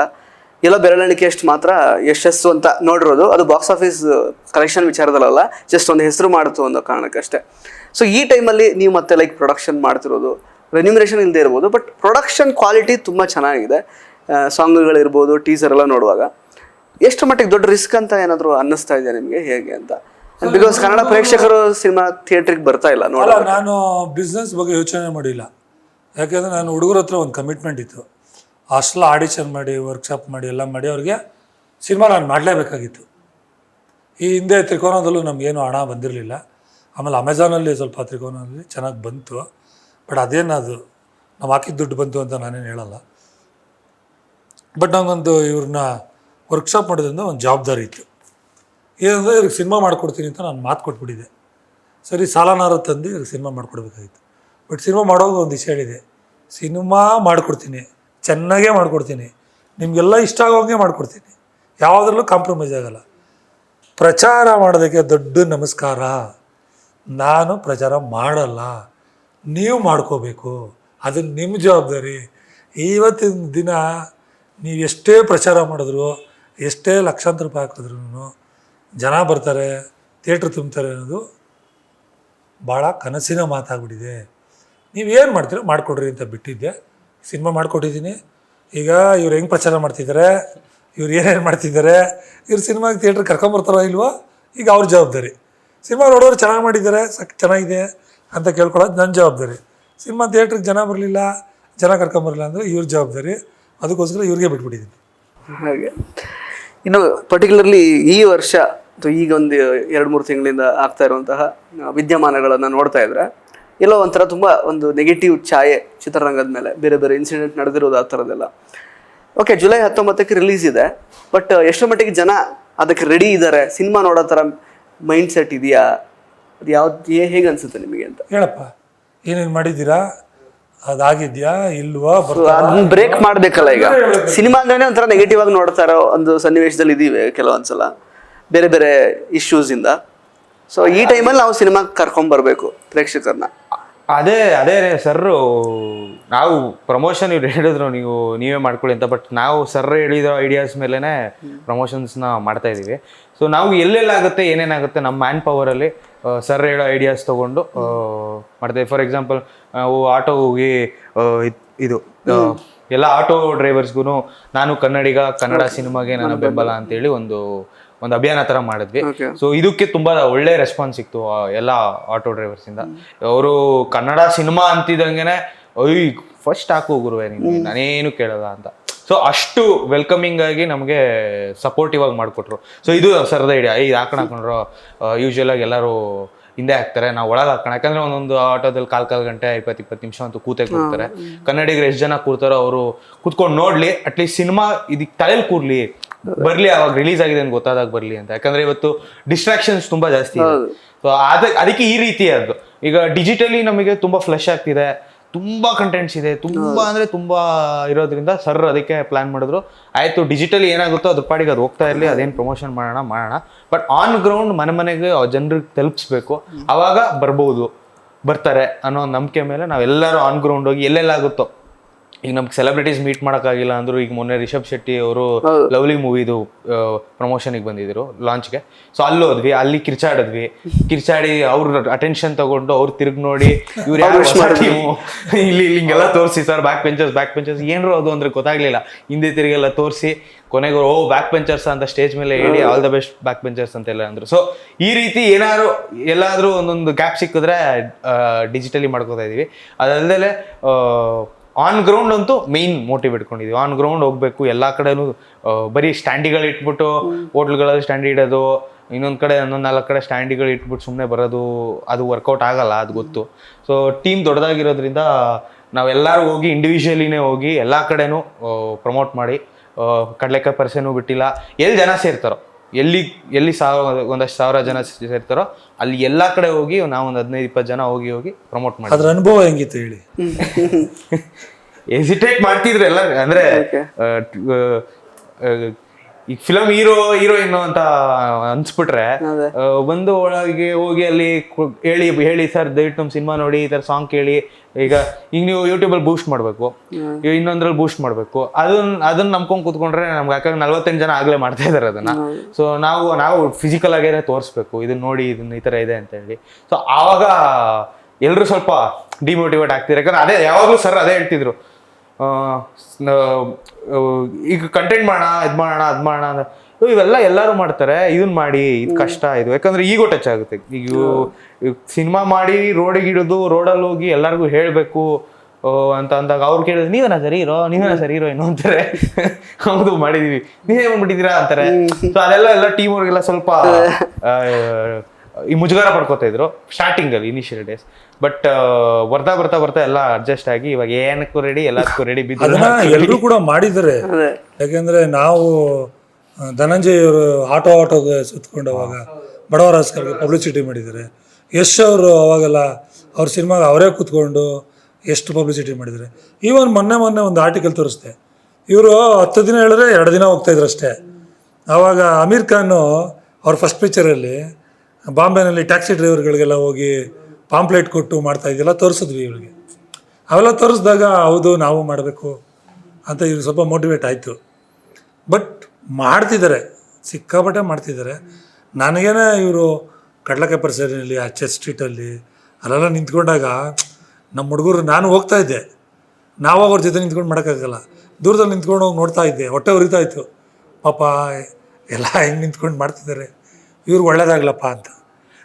ಎಲ್ಲ ಬೆರಳೆಣಿಕೆ ಅಷ್ಟು ಮಾತ್ರ ಯಶಸ್ಸು ಅಂತ ನೋಡಿರೋದು. ಅದು ಬಾಕ್ಸ್ ಆಫೀಸ್ ಕಲೆಕ್ಷನ್ ವಿಚಾರದಲ್ಲ, ಜಸ್ಟ್ ಒಂದು ಹೆಸರು ಮಾಡ್ತು ಅನ್ನೋ ಕಾರಣಕ್ಕಷ್ಟೇ. ಸೊ ಈ ಟೈಮಲ್ಲಿ ನೀವು ಮತ್ತೆ ಲೈಕ್ ಪ್ರೊಡಕ್ಷನ್ ಮಾಡ್ತಿರೋದು, ರೆನ್ಯುಮರೇಷನ್ ಇಲ್ಲದೆ ಇರ್ಬೋದು, ಬಟ್ ಪ್ರೊಡಕ್ಷನ್ ಕ್ವಾಲಿಟಿ ತುಂಬ ಚೆನ್ನಾಗಿದೆ. ಸಾಂಗ್ಗಳಿರ್ಬೋದು, ಟೀಸರ್ ಎಲ್ಲ ನೋಡುವಾಗ ಎಷ್ಟು ಮಟ್ಟಿಗೆ ದೊಡ್ಡ ರಿಸ್ಕ್ ಅಂತ ಏನಾದರೂ ಅನ್ನಿಸ್ತಾ ಇದೆ ನಿಮಗೆ, ಹೇಗೆ ಅಂತ? ಬಿಕಾಸ್ ಕನ್ನಡ ಪ್ರೇಕ್ಷಕರು ಸಿನಿಮಾ ಥಿಯೇಟ್ರಿಗೆ ಬರ್ತಾ ಇಲ್ಲ ನೋಡಲ್ಲ. ನಾನು ಬಿಸ್ನೆಸ್ ಬಗ್ಗೆ ಯೋಚನೆ ಮಾಡಿಲ್ಲ, ಯಾಕೆಂದರೆ ನಾನು ಹುಡುಗರ ಹತ್ರ ಒಂದು ಕಮಿಟ್ಮೆಂಟ್ ಇತ್ತು. ಅಷ್ಟೆಲ್ಲ ಆಡಿಷನ್ ಮಾಡಿ, ವರ್ಕ್ಶಾಪ್ ಮಾಡಿ, ಎಲ್ಲ ಮಾಡಿ ಅವ್ರಿಗೆ ಸಿನಿಮಾ ನಾನು ಮಾಡಲೇಬೇಕಾಗಿತ್ತು. ಈ ಹಿಂದೆ ತ್ರಿಕೋನದಲ್ಲೂ ನಮಗೇನು ಹಣ ಬಂದಿರಲಿಲ್ಲ. ಆಮೇಲೆ ಅಮೆಝಾನಲ್ಲಿ ಸ್ವಲ್ಪ ತ್ರಿಕೋನದಲ್ಲಿ ಚೆನ್ನಾಗಿ ಬಂತು. ಬಟ್ ಅದೇನು ಅದು ನಾವು ಹಾಕಿದ ದುಡ್ಡು ಬಂತು ಅಂತ ನಾನೇನು ಹೇಳಲ್ಲ. ಬಟ್ ನನಗೊಂದು ಇವ್ರನ್ನ ವರ್ಕ್ಶಾಪ್ ಮಾಡೋದ್ರಿಂದ ಒಂದು ಜವಾಬ್ದಾರಿ ಇತ್ತು. ಏನಂದರೆ ಇವ್ರಿಗೆ ಸಿನಿಮಾ ಮಾಡಿಕೊಡ್ತೀನಿ ಅಂತ ನಾನು ಮಾತು ಕೊಟ್ಬಿಟ್ಟಿದ್ದೆ. ಸರಿ, ಸಾಲನಾರು ತಂದು ಇವ್ರಿಗೆ ಸಿನಿಮಾ ಮಾಡಿಕೊಡ್ಬೇಕಾಗಿತ್ತು. ಬಟ್ ಸಿನಿಮಾ ಮಾಡೋವಾಗ ಒಂದು ವಿಷಯ ಹೇಳಿದೆ, ಸಿನಿಮಾ ಮಾಡಿಕೊಡ್ತೀನಿ, ಚೆನ್ನಾಗೇ ಮಾಡಿಕೊಡ್ತೀನಿ, ನಿಮಗೆಲ್ಲ ಇಷ್ಟ ಆಗೋಂಗೆ ಮಾಡಿಕೊಡ್ತೀನಿ, ಯಾವುದ್ರಲ್ಲೂ ಕಾಂಪ್ರಮೈಸ್ ಆಗಲ್ಲ. ಪ್ರಚಾರ ಮಾಡೋದಕ್ಕೆ ದೊಡ್ಡ ನಮಸ್ಕಾರ, ನಾನು ಪ್ರಚಾರ ಮಾಡಲ್ಲ, ನೀವು ಮಾಡ್ಕೋಬೇಕು, ಅದು ನಿಮ್ಮ ಜವಾಬ್ದಾರಿ. ಇವತ್ತಿನ ದಿನ ನೀವು ಎಷ್ಟೇ ಪ್ರಚಾರ ಮಾಡಿದ್ರು, ಎಷ್ಟೇ ಲಕ್ಷಾಂತರ ರೂಪಾಯಿ ಹಾಕಿದ್ರು ಜನ ಬರ್ತಾರೆ, ಥಿಯೇಟ್ರ್ ತುಂಬ್ತಾರೆ ಅನ್ನೋದು ಭಾಳ ಕನಸಿನ ಮಾತಾಗ್ಬಿಟ್ಟಿದೆ. ನೀವೇನು ಮಾಡ್ತೀರೋ ಮಾಡಿಕೊಡ್ರಿ ಅಂತ ಬಿಟ್ಟಿದ್ದೆ. ಸಿನಿಮಾ ಮಾಡಿಕೊಟ್ಟಿದ್ದೀನಿ. ಈಗ ಇವ್ರು ಹೆಂಗೆ ಪ್ರಚಾರ ಮಾಡ್ತಿದ್ದಾರೆ, ಇವ್ರು ಏನೇನು ಮಾಡ್ತಿದ್ದಾರೆ, ಇವ್ರು ಸಿನಿಮಾಗೆ ಥಿಯೇಟ್ರಿಗೆ ಕರ್ಕೊಂಬರ್ತಾರೋ ಇಲ್ವೋ ಈಗ ಅವ್ರ ಜವಾಬ್ದಾರಿ. ಸಿನಿಮಾ ನೋಡೋರು ಚೆನ್ನಾಗಿ ಮಾಡಿದ್ದಾರೆ, ಚೆನ್ನಾಗಿದೆ ಅಂತ ಕೇಳ್ಕೊಳ್ಳೋದು ನನ್ನ ಜವಾಬ್ದಾರಿ. ಸಿನಿಮಾ ಥಿಯೇಟ್ರಿಗೆ ಜನ ಬರಲಿಲ್ಲ, ಜನ ಕರ್ಕೊಂಬರಲಿಲ್ಲ ಅಂದರೆ ಇವ್ರ ಜವಾಬ್ದಾರಿ. ಅದಕ್ಕೋಸ್ಕರ ಇವ್ರಿಗೆ ಬಿಟ್ಬಿಟ್ಟಿದ್ದೀನಿ. ಹಾಗೆ ಇನ್ನು ಪರ್ಟಿಕ್ಯುಲರ್ಲಿ ಈ ವರ್ಷ ಅಥವಾ ಈಗ ಒಂದು 2-3 ತಿಂಗಳಿಂದ ಆಗ್ತಾ ಇರುವಂತಹ ವಿದ್ಯಮಾನಗಳನ್ನು ನೋಡ್ತಾ ಇದ್ರೆ ಎಲ್ಲೋ ಒಂಥರ ತುಂಬ ಒಂದು ನೆಗೆಟಿವ್ ಛಾಯೆ ಚಿತ್ರರಂಗದ ಮೇಲೆ, ಬೇರೆ ಬೇರೆ ಇನ್ಸಿಡೆಂಟ್ ನಡೆದಿರೋದು, ಆ ಥರದ್ದೆಲ್ಲ. ಓಕೆ, ಜುಲೈ 19ಕ್ಕೆ ರಿಲೀಸ್ ಇದೆ, ಬಟ್ ಎಷ್ಟೋ ಮಟ್ಟಿಗೆ ಜನ ಅದಕ್ಕೆ ರೆಡಿ ಇದ್ದಾರೆ, ಸಿನಿಮಾ ನೋಡೋ ಥರ ಮೈಂಡ್ ಸೆಟ್ ಇದೆಯಾ, ಅದು ಯಾವ್ದು ಹೇಗೆ ಅನಿಸುತ್ತೆ ನಿಮಗೆ ಅಂತ ಹೇಳಪ್ಪ. ಏನೇನು ಮಾಡಿದ್ದೀರಾ, ಅದಾಗಿದ್ಯಾ ಇಲ್ವಾ? ಅದನ್ನ ಬ್ರೇಕ್ ಮಾಡಬೇಕಲ್ಲ. ಈಗ ಸಿನಿಮಾ ಅಂದ್ರೆ ಒಂಥರ ನೆಗೆಟಿವ್ ಆಗಿ ನೋಡ್ತಾ ಇರೋ ಒಂದು ಸನ್ನಿವೇಶದಲ್ಲಿ ಇದೀವಿ ಕೆಲವೊಂದ್ಸಲ ಬೇರೆ ಬೇರೆ ಇಶ್ಯೂಸ್ ಇಂದ. ಸೊ ಈ ಟೈಮಲ್ಲಿ ನಾವು ಸಿನಿಮಾ ಕರ್ಕೊಂಡ್ಬರ್ಬೇಕು ಪ್ರೇಕ್ಷಕರನ್ನ. ಅದೇ ಸರ್ರು, ನಾವು ಪ್ರಮೋಷನ್ ಇವ್ರು ಹೇಳಿದ್ರು ನೀವೇ ಮಾಡ್ಕೊಳ್ಳಿ ಅಂತ, ಬಟ್ ನಾವು ಸರ್ ಹೇಳಿರೋ ಐಡಿಯಾಸ್ ಮೇಲೇ ಪ್ರಮೋಷನ್ಸ್ನ ಮಾಡ್ತಾ ಇದ್ದೀವಿ. ಸೊ ನಾವು ಎಲ್ಲೆಲ್ಲಾಗುತ್ತೆ, ಏನೇನಾಗುತ್ತೆ ನಮ್ಮ ಮ್ಯಾನ್ ಪವರಲ್ಲಿ ಸರ್ ಹೇಳೋ ಐಡಿಯಾಸ್ ತೊಗೊಂಡು ಮಾಡ್ತೇವೆ. ಫಾರ್ ಎಕ್ಸಾಂಪಲ್ ನಾವು ಆಟೋಗೆ ಇದು ಎಲ್ಲ ಆಟೋ ಡ್ರೈವರ್ಸ್ಗೂ ನಾನು ಕನ್ನಡಿಗ, ಕನ್ನಡ ಸಿನಿಮಾಗೆ ನನ್ನ ಬೆಂಬಲ ಅಂತೇಳಿ ಒಂದು ಅಭಿಯಾನ ಥರ ಮಾಡಿದ್ವಿ. ಸೊ ಇದಕ್ಕೆ ತುಂಬ ಒಳ್ಳೆ ರೆಸ್ಪಾನ್ಸ್ ಸಿಕ್ತು ಎಲ್ಲ ಆಟೋ ಡ್ರೈವರ್ಸಿಂದ. ಅವರು ಕನ್ನಡ ಸಿನಿಮಾ ಅಂತಿದ್ದಂಗೆ ಫಸ್ಟ್ ಹಾಕು ಗುರುವೆ ನೀನು, ನಾನೇನು ಕೇಳಲ್ಲ ಅಂತ. ಸೊ ಅಷ್ಟು ವೆಲ್ಕಮಿಂಗ್ ಆಗಿ ನಮಗೆ ಸಪೋರ್ಟಿವ್ ಆಗಿ ಮಾಡಿಕೊಟ್ರು. ಸೊ ಇದು ಸರ್ದ ಐಡಿಯಾ, ಇದು ಹಾಕೊಂಡ್ರು ಯೂಶುವಲ್ ಆಗಿ ಎಲ್ಲರೂ ಹಿಂದೆ ಹಾಕ್ತಾರೆ, ನಾವು ಒಳಗೆ ಹಾಕೋಣ. ಯಾಕಂದ್ರೆ ಒಂದೊಂದು ಆಟೋದಲ್ಲಿ ಕಾಲ್ ಗಂಟೆ 20 ನಿಮಿಷ ಅಂತೂ ಕೂತೆ ಕೂರ್ತಾರೆ. ಕನ್ನಡಿಗರು ಎಷ್ಟು ಜನ ಕೂರ್ತಾರೋ ಅವರು ಕೂತ್ಕೊಂಡು ನೋಡ್ಲಿ, ಅಟ್ಲೀಸ್ಟ್ ಸಿನಿಮಾ ಇದಕ್ಕೆ ತಲೆಯಲ್ಲಿ ಕೂರ್ಲಿ, ಬರ್ಲಿ, ಅವಾಗ ರಿಲೀಸ್ ಆಗಿದೆ ಅಂತ ಗೊತ್ತಾದಾಗ ಬರ್ಲಿ ಅಂತ. ಯಾಕಂದ್ರೆ ಇವತ್ತು ಡಿಸ್ಟ್ರಾಕ್ಷನ್ಸ್ ತುಂಬಾ ಜಾಸ್ತಿ ಇದೆ. ಸೊ ಅದಕ್ಕೆ ಈ ರೀತಿ ಅದು ಈಗ ಡಿಜಿಟಲಿ ನಮಗೆ ತುಂಬಾ ಫ್ಲಶ್ ಆಗ್ತಿದೆ, ತುಂಬಾ ಕಂಟೆಂಟ್ಸ್ ಇದೆ, ತುಂಬಾ ಅಂದ್ರೆ ತುಂಬಾ ಇರೋದ್ರಿಂದ ಸರ್ ಅದಕ್ಕೆ ಪ್ಲಾನ್ ಮಾಡಿದ್ರು. ಆಯ್ತು, ಡಿಜಿಟಲಿ ಏನಾಗುತ್ತೋ ಅದ್ರ ಪಾಡಿಗೆ ಅದು ಹೋಗ್ತಾ ಇರಲಿ, ಅದೇನು ಪ್ರಮೋಷನ್ ಮಾಡೋಣ. ಬಟ್ ಆನ್ ಗ್ರೌಂಡ್ ಮನೆಗೆ ಜನರಿಗೆ ತಲುಪಿಸ್ಬೇಕು, ಅವಾಗ ಬರ್ತಾರೆ ಅನ್ನೋ ನಂಬಿಕೆ ಮೇಲೆ ನಾವೆಲ್ಲರೂ ಆನ್ ಗ್ರೌಂಡ್ ಹೋಗಿ ಎಲ್ಲೆಲ್ಲಾಗುತ್ತೋ. ಈಗ ನಮ್ಗೆ ಸೆಲೆಬ್ರಿಟೀಸ್ ಮೀಟ್ ಮಾಡೋಕ್ಕಾಗಿಲ್ಲ ಅಂದ್ರು, ಈಗ ಮೊನ್ನೆ ರಿಷಬ್ ಶೆಟ್ಟಿ ಅವರು ಲವ್ಲಿ ಮೂವಿದು ಪ್ರಮೋಷನ್ಗೆ ಬಂದಿದ್ರು ಲಾಂಚ್ಗೆ. ಸೊ ಅಲ್ಲಿ ಹೋದ್ವಿ, ಅಲ್ಲಿ ಕಿರ್ಚಾಡಿ ಅವ್ರ ಅಟೆನ್ಷನ್ ತಗೊಂಡು ಅವ್ರು ತಿರುಗಿ ನೋಡಿ ಇವ್ರು ಯಾರು ಟೀಮು ಇಲ್ಲಿ ಹಿಂಗೆಲ್ಲ ತೋರಿಸಿ, ಸರ್ ಬ್ಯಾಕ್ ಬೆಂಚರ್ಸ್ ಏನ್ರು ಅದು ಅಂದ್ರೆ ಗೊತ್ತಾಗ್ಲಿಲ್ಲ. ಹಿಂದೆ ತಿರುಗೆಲ್ಲ ತೋರಿಸಿ ಕೊನೆಗೆ ಬ್ಯಾಕ್ ಬೆಂಚರ್ಸ್ ಅಂತ ಸ್ಟೇಜ್ ಮೇಲೆ ಹೇಳಿ all the best back benchers ಅಂತೆಲ್ಲ ಅಂದ್ರು. ಸೊ ಈ ರೀತಿ ಎಲ್ಲಾದ್ರೂ ಒಂದೊಂದು ಗ್ಯಾಪ್ ಸಿಕ್ಕಿದ್ರೆ ಡಿಜಿಟಲಿ ಮಾಡ್ಕೋತಾ ಇದೀವಿ. ಅದಲ್ಲದೆ ಆನ್ ಗ್ರೌಂಡ್ ಅಂತೂ ಮೇನ್ ಮೋಟಿವ್ ಇಟ್ಕೊಂಡಿದ್ವಿ. ಆನ್ ಗ್ರೌಂಡ್ ಹೋಗ್ಬೇಕು, ಎಲ್ಲಾ ಕಡೆನೂ ಬರೀ ಸ್ಟ್ಯಾಂಡಿಗಳು ಇಟ್ಬಿಟ್ಟು ಹೋಟ್ಲ್ಗಳಲ್ಲಿ ಸ್ಟ್ಯಾಂಡ್ ಇಡೋದು, ಇನ್ನೊಂದು ಕಡೆ 4 ಕಡೆ ಸ್ಟ್ಯಾಂಡಿಗಳು ಇಟ್ಬಿಟ್ಟು ಸುಮ್ಮನೆ ಬರೋದು, ಅದು ವರ್ಕೌಟ್ ಆಗಲ್ಲ, ಅದು ಗೊತ್ತು. ಸೊ ಟೀಮ್ ದೊಡ್ಡದಾಗಿರೋದ್ರಿಂದ ನಾವೆಲ್ಲರೂ ಹೋಗಿ ಇಂಡಿವಿಜುವಲಿನೇ ಹೋಗಿ ಎಲ್ಲ ಕಡೆನೂ ಪ್ರಮೋಟ್ ಮಾಡಿ, ಕಡಲೆಕಾಯಿ ಪರ್ಸೆನೂ ಬಿಟ್ಟಿಲ್ಲ. ಎಲ್ಲಿ ಜನ ಸೇರ್ತಾರೋ, ಎಲ್ಲಿ ಒಂದಷ್ಟು ಸಾವಿರ ಜನ ಸೇರ್ತಾರೋ ಅಲ್ಲಿ ಎಲ್ಲಾ ಕಡೆ ಹೋಗಿ ನಾವು ಒಂದು 15-20 ಜನ ಹೋಗಿ ಪ್ರಮೋಟ್ ಮಾಡಿ. ಅದ್ರ ಅನುಭವ ಹೆಂಗಿತ್ತು ಹೇಳಿ? ಎಸಿಟೇಟ್ ಮಾಡ್ತಿದ್ರು ಎಲ್ಲ, ಅಂದ್ರೆ ಈಗ ಫಿಲಮ್ ಹೀರೋಯಿನ್ ಅಂತ ಅನ್ಸ್ಬಿಟ್ರೆ ಬಂದು ಒಳಗೆ ಹೋಗಿ ಅಲ್ಲಿ ಹೇಳಿ ಸರ್ ದಯವಿಟ್ಟು ನಮ್ಮ ಸಿನಿಮಾ ನೋಡಿ, ಈ ತರ ಸಾಂಗ್ ಕೇಳಿ. ಈಗ ನೀವು ಯೂಟ್ಯೂಬಲ್ಲಿ ಬೂಸ್ಟ್ ಮಾಡಬೇಕು, ಇನ್ನೊಂದ್ರಲ್ಲಿ ಬೂಸ್ಟ್ ಮಾಡಬೇಕು, ಅದನ್ನ ನಂಬ್ಕೊಂಡು ಕೂತ್ಕೊಂಡ್ರೆ ನಮ್ಗೆ ಯಾಕಂದ್ರೆ 48 ಜನ ಆಗ್ಲೇ ಮಾಡ್ತಾ ಇದಾರೆ ಅದನ್ನ. ಸೊ ನಾವು ಫಿಸಿಕಲ್ ಆಗೇ ತೋರಿಸ್ಬೇಕು, ಇದನ್ನ ನೋಡಿ ಇದನ್ನ ಈ ತರ ಇದೆ ಅಂತ ಹೇಳಿ. ಸೊ ಆವಾಗ ಎಲ್ರು ಸ್ವಲ್ಪ ಡಿಮೋಟಿವೇಟ್ ಆಗ್ತಿದ್ರು. ಯಾಕಂದ್ರೆ ಅದೇ ಯಾವಾಗ್ಲೂ ಸರ್ ಅದೇ ಹೇಳ್ತಿದ್ರು, ಈಗ ಕಂಟೆಂಟ್ ಮಾಡೋಣ, ಅದ್ ಮಾಡೋಣ ಅಂದ್ರೆ ಇವೆಲ್ಲ ಎಲ್ಲರೂ ಮಾಡ್ತಾರೆ, ಇದನ್ನ ಮಾಡಿ, ಇದು ಕಷ್ಟ ಇದು. ಯಾಕಂದ್ರೆ ಈಗೋ ಟಚ್ ಆಗುತ್ತೆ. ಈಗ ಸಿನಿಮಾ ಮಾಡಿ ರೋಡಿಗೆ ಇಡೋದು, ರೋಡಲ್ಲಿ ಹೋಗಿ ಎಲ್ಲರಿಗೂ ಹೇಳ್ಬೇಕು ಅಂತ ಅಂದಾಗ ಅವ್ರು ಕೇಳಿದ್ರೆ ನೀವೇನ ಸರಿ ಇರೋ ಏನೋ ಅಂತಾರೆ. ಹೌದು ಮಾಡಿದೀವಿ, ನೀವೇ ಮಾಡ್ಬಿಟ್ಟಿದ್ದೀರಾ ಅಂತಾರೆ. ಸೊ ಅದೆಲ್ಲ ಟೀಮ್ ಅವ್ರಿಗೆಲ್ಲ ಸ್ವಲ್ಪ ಈ ಮುಜುಗರ ಪಡ್ಕೋತಾ ಇದ್ರು ಸ್ಟಾರ್ಟಿಂಗ್ ಅಲ್ಲಿ, ಇನಿಷಿಯಲ್ ಡೇಸ್. ಬಟ್ ಬರ್ತಾ ಎಲ್ಲ ಅಡ್ಜಸ್ಟ್ ಆಗಿ ಇವಾಗ ಏನಕ್ಕೂ ರೆಡಿ, ಎಲ್ಲದಕ್ಕೂ ರೆಡಿ ಬಿದ್ದು ಎಲ್ಲರೂ ಕೂಡ ಮಾಡಿದ್ದಾರೆ. ಯಾಕೆಂದ್ರೆ ನಾವು ಧನಂಜಯ್ ಅವರು ಆಟೋಗೆ ಸುತ್ಕೊಂಡವಾಗ ಬಡವರಾಸ್ಕರ್ಗೆ ಪಬ್ಲಿಸಿಟಿ ಮಾಡಿದ್ದಾರೆ. ಯಶ್ ಅವರು ಅವಾಗೆಲ್ಲ ಅವ್ರ ಸಿನಿಮಾಗೆ ಅವರೇ ಕೂತ್ಕೊಂಡು ಎಷ್ಟು ಪಬ್ಲಿಸಿಟಿ ಮಾಡಿದ್ದಾರೆ. ಈವನ್ ಮೊನ್ನೆ ಒಂದು ಆರ್ಟಿಕಲ್ ತೋರಿಸ್ದೆ, ಇವರು 10 ದಿನ ಹೇಳಿದ್ರೆ 2 ದಿನ ಹೋಗ್ತಾಯಿದ್ರು ಅಷ್ಟೇ. ಆವಾಗ ಅಮೀರ್ ಖಾನು ಅವ್ರ ಫಸ್ಟ್ ಪಿಕ್ಚರಲ್ಲಿ ಬಾಂಬೆನಲ್ಲಿ ಟ್ಯಾಕ್ಸಿ ಡ್ರೈವರ್ಗಳಿಗೆಲ್ಲ ಹೋಗಿ ಪಾಂಪ್ಲೆಟ್ ಕೊಟ್ಟು ಮಾಡ್ತಾ ಇದೆಲ್ಲ ತೋರಿಸಿದ್ವಿ ಇವರಿಗೆ. ಅವೆಲ್ಲ ತೋರಿಸಿದಾಗ ಹೌದು ನಾವು ಮಾಡಬೇಕು ಅಂತ ಇವ್ರು ಸ್ವಲ್ಪ ಮೋಟಿವೇಟ್ ಆಯಿತು. ಬಟ್ ಮಾಡ್ತಿದ್ದಾರೆ, ಸಿಕ್ಕಾಪಟ್ಟೆ ಮಾಡ್ತಿದ್ದಾರೆ. ನನಗೇನೆ ಇವರು ಕಡ್ಲಕಾಯಿ ಪರಿಸರದಲ್ಲಿ ಆ ಚೆಸ್ ಸ್ಟ್ರೀಟಲ್ಲಿ ಅಲ್ಲೆಲ್ಲ ನಿಂತ್ಕೊಂಡಾಗ ನಮ್ಮ ಹುಡುಗರು, ನಾನು ಹೋಗ್ತಾ ಇದ್ದೆ, ನಾವು ಅವ್ರ ಜೊತೆ ನಿಂತ್ಕೊಂಡು ಮಾಡೋಕ್ಕಾಗಲ್ಲ, ದೂರದಲ್ಲಿ ನಿಂತ್ಕೊಂಡು ಹೋಗಿ ನೋಡ್ತಾ ಇದ್ದೆ, ಹೊಟ್ಟೆ ಉರಿತಾ ಇತ್ತು. ಪಾಪ ಎಲ್ಲ ಹೆಂಗೆ ನಿಂತ್ಕೊಂಡು ಮಾಡ್ತಿದ್ದಾರೆ, ಇವ್ರು ಒಳ್ಳೇದಾಗ್ಲಪ್ಪ ಅಂತ.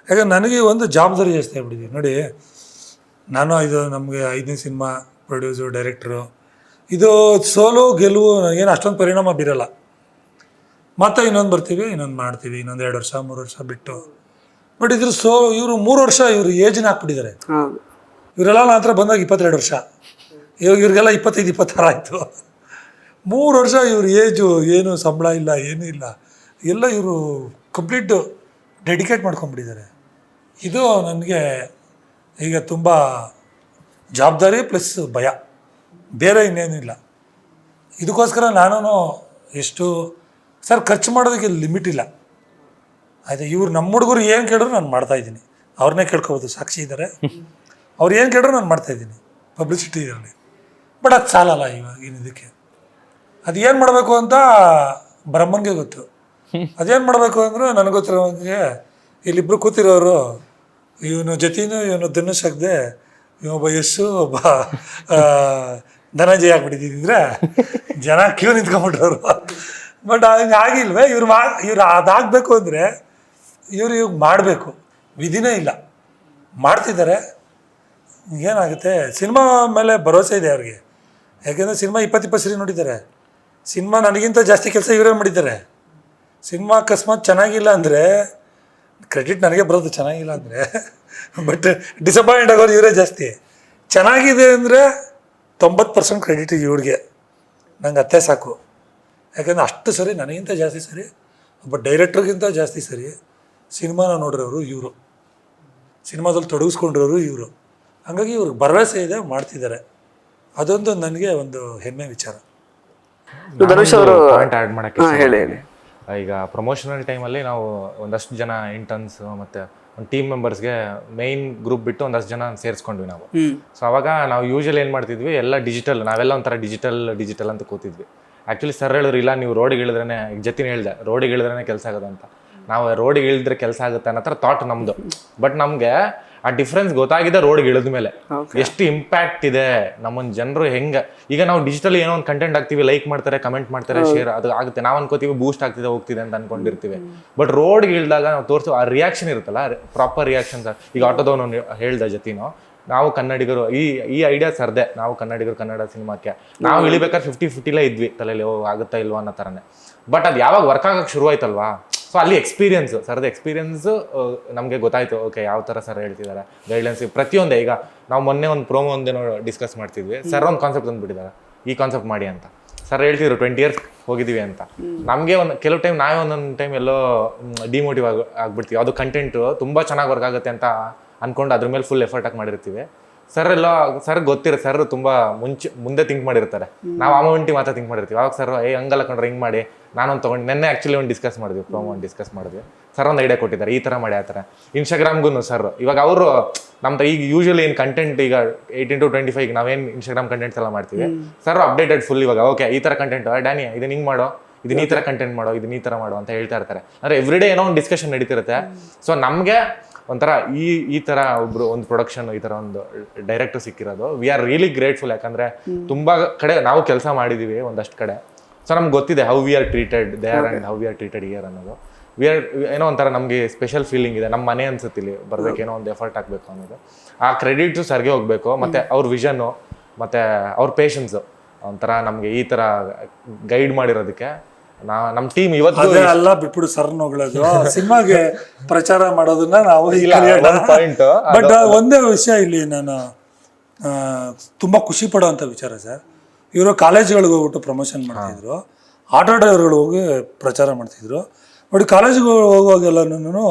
ಯಾಕಂದ್ರೆ ನನಗೆ ಒಂದು ಜವಾಬ್ದಾರಿ ಜಾಸ್ತಿ ಆಗ್ಬಿಟ್ಟಿದೆ ನೋಡಿ. ನಾನು ಇದು ನಮಗೆ 5ನೇ ಸಿನಿಮಾ ಪ್ರೊಡ್ಯೂಸರು, ಡೈರೆಕ್ಟ್ರು. ಇದು ಸೋಲು ಗೆಲುವು ನನಗೇನು ಅಷ್ಟೊಂದು ಪರಿಣಾಮ ಬೀರಲ್ಲ. ಮತ್ತೆ ಇನ್ನೊಂದು ಬರ್ತೀವಿ, ಇನ್ನೊಂದು ಮಾಡ್ತೀವಿ, ಇನ್ನೊಂದು 2 ವರ್ಷ 3 ವರ್ಷ ಬಿಟ್ಟು. ಬಟ್ ಇದ್ರ ಇವರು 3 ವರ್ಷ ಇವರು ಏಜ್ನ ಹಾಕ್ಬಿಟ್ಟಿದ್ದಾರೆ. ಇವರೆಲ್ಲ ನನ್ನ ಹತ್ರ ಬಂದಾಗ 22 ವರ್ಷ, ಇವಾಗ ಇವ್ರಿಗೆಲ್ಲ 25-26 ಆಯಿತು. 3 ವರ್ಷ ಇವ್ರ ಏಜು, ಏನು ಸಂಬಳ ಇಲ್ಲ, ಏನೂ ಇಲ್ಲ, ಎಲ್ಲ ಇವರು ಕಂಪ್ಲೀಟ್ ಡೆಡಿಕೇಟ್ ಮಾಡ್ಕೊಂಡ್ಬಿಟ್ಟಿದ್ದಾರೆ. ಇದು ನನಗೆ ಈಗ ತುಂಬ ಜವಾಬ್ದಾರಿ ಪ್ಲಸ್ ಭಯ, ಬೇರೆ ಇನ್ನೇನಿಲ್ಲ. ಇದಕ್ಕೋಸ್ಕರ ನಾನು ಎಷ್ಟು ಸರ್ ಖರ್ಚು ಮಾಡೋದಕ್ಕೆ ಲಿಮಿಟ್ ಇಲ್ಲ. ಆಯಿತು, ಇವ್ರು ನಮ್ಮ ಹುಡುಗರು ಏನು ಕೇಳಿದ್ರು ನಾನು ಮಾಡ್ತಾಯಿದ್ದೀನಿ. ಅವ್ರನ್ನೇ ಕೇಳ್ಕೊಬೋದು, ಸಾಕ್ಷಿ ಇದ್ದಾರೆ. ಅವ್ರು ಏನು ಕೇಳಿದ್ರು ನಾನು ಮಾಡ್ತಾಯಿದ್ದೀನಿ ಪಬ್ಲಿಸಿಟಿ ಇದರಲ್ಲಿ. ಬಟ್ ಅದು ಸಾಲಲ್ಲ ಇವಾಗಿನ ಇದಕ್ಕೆ. ಅದು ಏನು ಮಾಡಬೇಕು ಅಂತ ಬ್ರಹ್ಮನ್ಗೆ ಗೊತ್ತು. ಅದೇನು ಮಾಡಬೇಕು ಅಂದರೆ ನನಗೆ ಗೊತ್ತಿರೋಂಗೆ ಇಲ್ಲಿಬ್ಬರು ಕೂತಿರೋರು, ಇವನು ಜೊತೆನೂ ಇವನು ಧನುಷ್ ಆಗದೆ ಇವೊಬ್ಬ ಯಶು, ಒಬ್ಬ ಧನಂಜಯ ಆಗ್ಬಿಟ್ಟಿದ್ದಿದ್ರೆ ಜನ ಕ್ಯೂ ನಿಂತ್ಕೊಂಡ್ಬಿಟ್ಟವರು. ಬಟ್ ಹಂಗೆ ಆಗಿಲ್ವೇ, ಇವ್ರು ಅದಾಗಬೇಕು ಅಂದರೆ ಇವ್ರು ಇವಾಗ ಮಾಡಬೇಕು, ವಿಧಿನೇ ಇಲ್ಲ, ಮಾಡ್ತಿದ್ದಾರೆ. ಏನಾಗುತ್ತೆ, ಸಿನಿಮಾ ಮೇಲೆ ಭರವಸೆ ಇದೆ ಅವ್ರಿಗೆ. ಯಾಕೆಂದರೆ ಸಿನಿಮಾ 20 ಸರಿ ನೋಡಿದ್ದಾರೆ. ಸಿನಿಮಾ ನನಗಿಂತ ಜಾಸ್ತಿ ಕೆಲಸ ಇವರೇ ಮಾಡಿದ್ದಾರೆ. ಸಿನಿಮಾ ಅಕಸ್ಮಾತ್ ಚೆನ್ನಾಗಿಲ್ಲ ಅಂದರೆ ಕ್ರೆಡಿಟ್ ನನಗೆ ಬರೋದು, ಚೆನ್ನಾಗಿಲ್ಲ ಅಂದರೆ. ಬಟ್ ಡಿಸಪಾಯಿಂಟ್ ಆಗೋರು ಇವರೇ ಜಾಸ್ತಿ. ಚೆನ್ನಾಗಿದೆ ಅಂದರೆ 90% ಕ್ರೆಡಿಟ್ ಇವ್ರಿಗೆ. ನಂಗೆ ಅತ್ತೆ ಸಾಕು. ಯಾಕೆಂದರೆ ಅಷ್ಟು ಸರಿ ನನಗಿಂತ ಜಾಸ್ತಿ ಸರಿ, ಒಬ್ಬ ಡೈರೆಕ್ಟ್ರಿಗಿಂತ ಜಾಸ್ತಿ ಸರಿ ಸಿನಿಮಾನ ನೋಡಿರೋರು ಇವರು, ಸಿನಿಮಾದಲ್ಲಿ ತೊಡಗಿಸ್ಕೊಂಡಿರೋರು ಇವರು. ಹಾಗಾಗಿ ಇವ್ರಿಗೆ ಭರವಸೆ ಇದೆ, ಮಾಡ್ತಿದ್ದಾರೆ. ಅದೊಂದು ನನಗೆ ಒಂದು ಹೆಮ್ಮೆ ವಿಚಾರ. ಧನುಷ್ ಅವರು ಪಾಯಿಂಟ್ ಆ್ಯಡ್ ಮಾಡೋಕ್ಕೆ ಹೇಳಿ. ಈಗ ಪ್ರಮೋಷನಲ್ ಟೈಮಲ್ಲಿ ನಾವು ಒಂದಷ್ಟು ಜನ ಇಂಟರ್ನ್ಸ್ ಮತ್ತು ಒಂದು ಟೀಮ್ ಮೆಂಬರ್ಸ್ಗೆ ಮೇಯ್ನ್ ಗ್ರೂಪ್ ಬಿಟ್ಟು ಒಂದಷ್ಟು ಜನ ಸೇರಿಸ್ಕೊಂಡ್ವಿ ನಾವು. ಸೊ ಅವಾಗ ನಾವು ಯೂಶಲಿ ಏನು ಮಾಡ್ತಿದ್ವಿ, ಎಲ್ಲ ಡಿಜಿಟಲ್, ನಾವೆಲ್ಲ ಒಂಥರ ಡಿಜಿಟಲ್ ಅಂತ ಕೂತಿದ್ವಿ. ಆ್ಯಕ್ಚುಲಿ ಸರ್ ಹೇಳಿದ್ರು, ಇಲ್ಲ ನೀವು ರೋಡಿಗೆ ಇಳಿದ್ರೇ, ಜೊತೆ ಹೇಳ್ದೆ ರೋಡಿಗೆ ಇಳಿದ್ರೇ ಕೆಲಸ ಆಗೋದಂತ. ನಾವು ರೋಡಿಗೆ ಇಳಿದ್ರೆ ಕೆಲಸ ಆಗುತ್ತೆ ಅನ್ನೋ ಥರ ಥಾಟ್ ನಮ್ಮದು. ಬಟ್ ನಮಗೆ ಆ ಡಿಫ್ರೆನ್ಸ್ ಗೊತ್ತಾಗಿದೆ ರೋಡ್ಗೆ ಇಳಿದ ಮೇಲೆ, ಎಷ್ಟು ಇಂಪ್ಯಾಕ್ಟ್ ಇದೆ ನಮ್ಮನ್ನು ಜನರು ಹೆಂಗೆ. ಈಗ ನಾವು ಡಿಜಿಟಲ್ ಏನೋ ಒಂದು ಕಂಟೆಂಟ್ ಹಾಕ್ತೀವಿ, ಲೈಕ್ ಮಾಡ್ತಾರೆ, ಕಮೆಂಟ್ ಮಾಡ್ತಾರೆ, ಶೇರ್ ಅದು ಆಗುತ್ತೆ, ನಾವು ಅನ್ಕೋತೀವಿ ಬೂಸ್ಟ್ ಆಗ್ತಿದೆ ಹೋಗ್ತಿದೆ ಅಂತ ಅನ್ಕೊಂಡಿರ್ತೀವಿ. ಬಟ್ ರೋಡ್ಗೆ ಇಳಿದಾಗ ನಾವು ತೋರಿಸೋ ಆ ರಿಯಾಕ್ಷನ್ ಇರುತ್ತಲ್ಲ, ಪ್ರಾಪರ್ ರಿಯಾಕ್ಷನ್ಸ್. ಈಗ ಆಟೋದವನು ಹೇಳ್ದೆ ಜೊತೆನೋ, ನಾವು ಕನ್ನಡಿಗರು ಈ ಐಡಿಯಾ ಸರ್ದೆ, ನಾವು ಕನ್ನಡಿಗರು ಕನ್ನಡ ಸಿನಿಮಾಕ್ಕೆ ನಾವು ಇಳಿಬೇಕಾದ್ರೆ 50-50 ಇದ್ವಿ ತಲೆಯಲ್ಲಿ, ಆಗುತ್ತಾ ಇಲ್ವಾ ಅನ್ನೋ ಥರನೇ. ಬಟ್ ಅದು ಯಾವಾಗ ವರ್ಕ್ ಆಗಕ್ಕೆ ಶುರು ಆಯ್ತಲ್ವಾ, ಸೊ ಅಲ್ಲಿ ಸರ್ದ ಎಕ್ಸ್ಪೀರಿಯನ್ಸು ನಮಗೆ ಗೊತ್ತಾಯ್ತು. ಓಕೆ, ಯಾವ ಥರ ಸರ್ ಹೇಳ್ತಿದ್ದಾರೆ, ಗೈಡ್ಲೈನ್ಸ್ ಪ್ರತಿಯೊಂದೇ. ಈಗ ನಾವು ಮೊನ್ನೆ ಒಂದು ಪ್ರೋಮೋ ಒಂದೇನೋ ಡಿಸ್ಕಸ್ ಮಾಡ್ತಿದ್ವಿ, ಸರ್ ಒಂದು ಕಾನ್ಸೆಪ್ಟ್ ಅಂದ್ಬಿಟ್ಟಿದ್ದಾರೆ, ಈ ಕಾನ್ಸೆಪ್ಟ್ ಮಾಡಿ ಅಂತ. ಸರ್ ಹೇಳ್ತಿದ್ರು 20 years ಹೋಗಿದ್ದೀವಿ ಅಂತ. ನಮಗೆ ಕೆಲವು ಟೈಮ್ ನಾವೇ ಒಂದೊಂದು ಟೈಮ್ ಎಲ್ಲೋ ಡಿಮೋಟಿವ್ ಆಗ್ಬಿಡ್ತೀವಿ. ಅದು ಕಂಟೆಂಟು ತುಂಬ ಚೆನ್ನಾಗಿ ವರ್ಕ್ ಆಗುತ್ತೆ ಅಂತ ಅಂದ್ಕೊಂಡು ಅದ್ರ ಮೇಲೆ ಫುಲ್ ಎಫರ್ಟ್ ಹಾಕಿ ಮಾಡಿರ್ತೀವಿ. ಸರ್ ಗೊತ್ತಿರುತ್ತೆ, ಸರ್ ತುಂಬ ಮುಂದೆ ಥಿಂಕ್ ಮಾಡಿರ್ತಾರೆ. ನಾವು ಆ ಮೊಮೆಂಟಿಗೆ ಮಾತ್ರ ಥಿಂಕ್ ಮಾಡಿರ್ತೀವಿ. ಅವಾಗ ಸರ್ ಹಂಗಲ್ಲ ಕಂಡ್ರೆ ಹಿಂಗೆ ಮಾಡಿ, ನಾನೊಂದು ತೊಗೊಂಡು ನೆನ್ನೆ ಆ್ಯಕ್ಚುಲಿ ಒಂದು ಡಿಸ್ಕಸ್ ಮಾಡಿದ್ವಿ, ಪ್ರೋಮೋ ಒಂದು ಡಿಸ್ಕಸ್ ಮಾಡಿದ್ವಿ. ಸರ್ ಒಂದು ಐಡಿಯಾ ಕೊಟ್ಟಿದ್ದಾರೆ, ಈ ಥರ ಮಾಡಿ ಆ ಥರ. ಇನ್ಸ್ಟಾಗ್ರಾಮ್ಗೂ ಸರ್ ಇವಾಗ ಅವರು ನಮ್ಮ ಈಗ ಯೂಶಲಿ ಏನು ಕಂಟೆಂಟ್ ಈಗ 18 to 25 ನಾವೇನು ಇನ್ಸ್ಟಾಗ್ರಾಮ್ ಕಂಟೆಂಟ್ಸ್ ಎಲ್ಲ ಮಾಡ್ತೀವಿ, ಸರ್ ಅಪ್ಡೇಟೆಡ್ ಫುಲ್. ಇವಾಗ ಓಕೆ ಈ ಥರ ಕಂಟೆಂಟ್ ಡ್ಯಾನಿ ಇದನ್ನ ಹಿಂಗೆ ಮಾಡೋ, ಇದನ್ನ ಈ ಥರ ಕಂಟೆಂಟ್ ಮಾಡೋ, ಇದನ್ನ ಈ ಥರ ಮಾಡೋ ಅಂತ ಹೇಳ್ತಾ ಇರ್ತಾರೆ. ಅಂದರೆ ಎವ್ರಿಡೇ ಏನೋ ಒಂದು ಡಿಸ್ಕಷನ್ ನಡೀತಿರುತ್ತೆ. ಸೊ ನಮಗೆ ಒಂಥರ ಈ ಥರ ಒಬ್ರು ಒಂದು ಪ್ರೊಡಕ್ಷನ್, ಈ ಥರ ಒಂದು ಡೈರೆಕ್ಟರ್ ಸಿಕ್ಕಿರೋದು, ವಿ ಆರ್ ರಿಯಲಿ ಗ್ರೇಟ್ಫುಲ್. ಯಾಕಂದರೆ ತುಂಬ ಕಡೆ ನಾವು ಕೆಲಸ ಮಾಡಿದ್ದೀವಿ ಒಂದಷ್ಟು ಕಡೆ. ಸೊ ನಮ್ಗೆ ಗೊತ್ತಿದೆ how we are treated there and how we are treated here ಅನ್ನೋದು. ಏನೋ ಒಂಥರ ನಮಗೆ ಸ್ಪೆಷಲ್ ಫೀಲಿಂಗ್ ಇದೆ. ನಮ್ಮ ಮನೆ ಅನ್ಸುತ್ತೆ ಇಲ್ಲಿ ಬರ್ಬೇಕೇನೋ ಒಂದು ಎಫರ್ಟ್ ಹಾಕಬೇಕು ಅನ್ನೋದು. ಆ ಕ್ರೆಡಿಟ್ಸು ಸರ್ಗೆ ಹೋಗಬೇಕು. ಮತ್ತು ಅವ್ರ ವಿಷನ್ನು ಮತ್ತು ಅವ್ರ ಪೇಷನ್ಸು ಒಂಥರ ನಮಗೆ ಈ ಥರ ಗೈಡ್ ಮಾಡಿರೋದಕ್ಕೆ ನಮ್ಮ ಟೀಮ್ ಇವತ್ತು ಎಲ್ಲ ಬಿಟ್ಬಿಡು ಸರ್ ನೋಗಳದು ಸಿನಿಮಾಗೆ ಪ್ರಚಾರ ಮಾಡೋದನ್ನ ನಾವು ಪಾಯಿಂಟ್. ಬಟ್ ಒಂದೇ ವಿಷಯ ಇಲ್ಲಿ ನಾನು ತುಂಬ ಖುಷಿ ಪಡೋವಂಥ ವಿಚಾರ ಸರ್. ಇವರು ಕಾಲೇಜ್ಗಳಿಗೆ ಹೋಗ್ಬಿಟ್ಟು ಪ್ರಮೋಷನ್ ಮಾಡ್ತಿದ್ರು, ಆಟೋ ಡ್ರೈವರ್ಗಳು ಹೋಗಿ ಪ್ರಚಾರ ಮಾಡ್ತಿದ್ರು. ಬಟ್ ಕಾಲೇಜಿಗೆ ಹೋಗುವಾಗೆಲ್ಲನೂ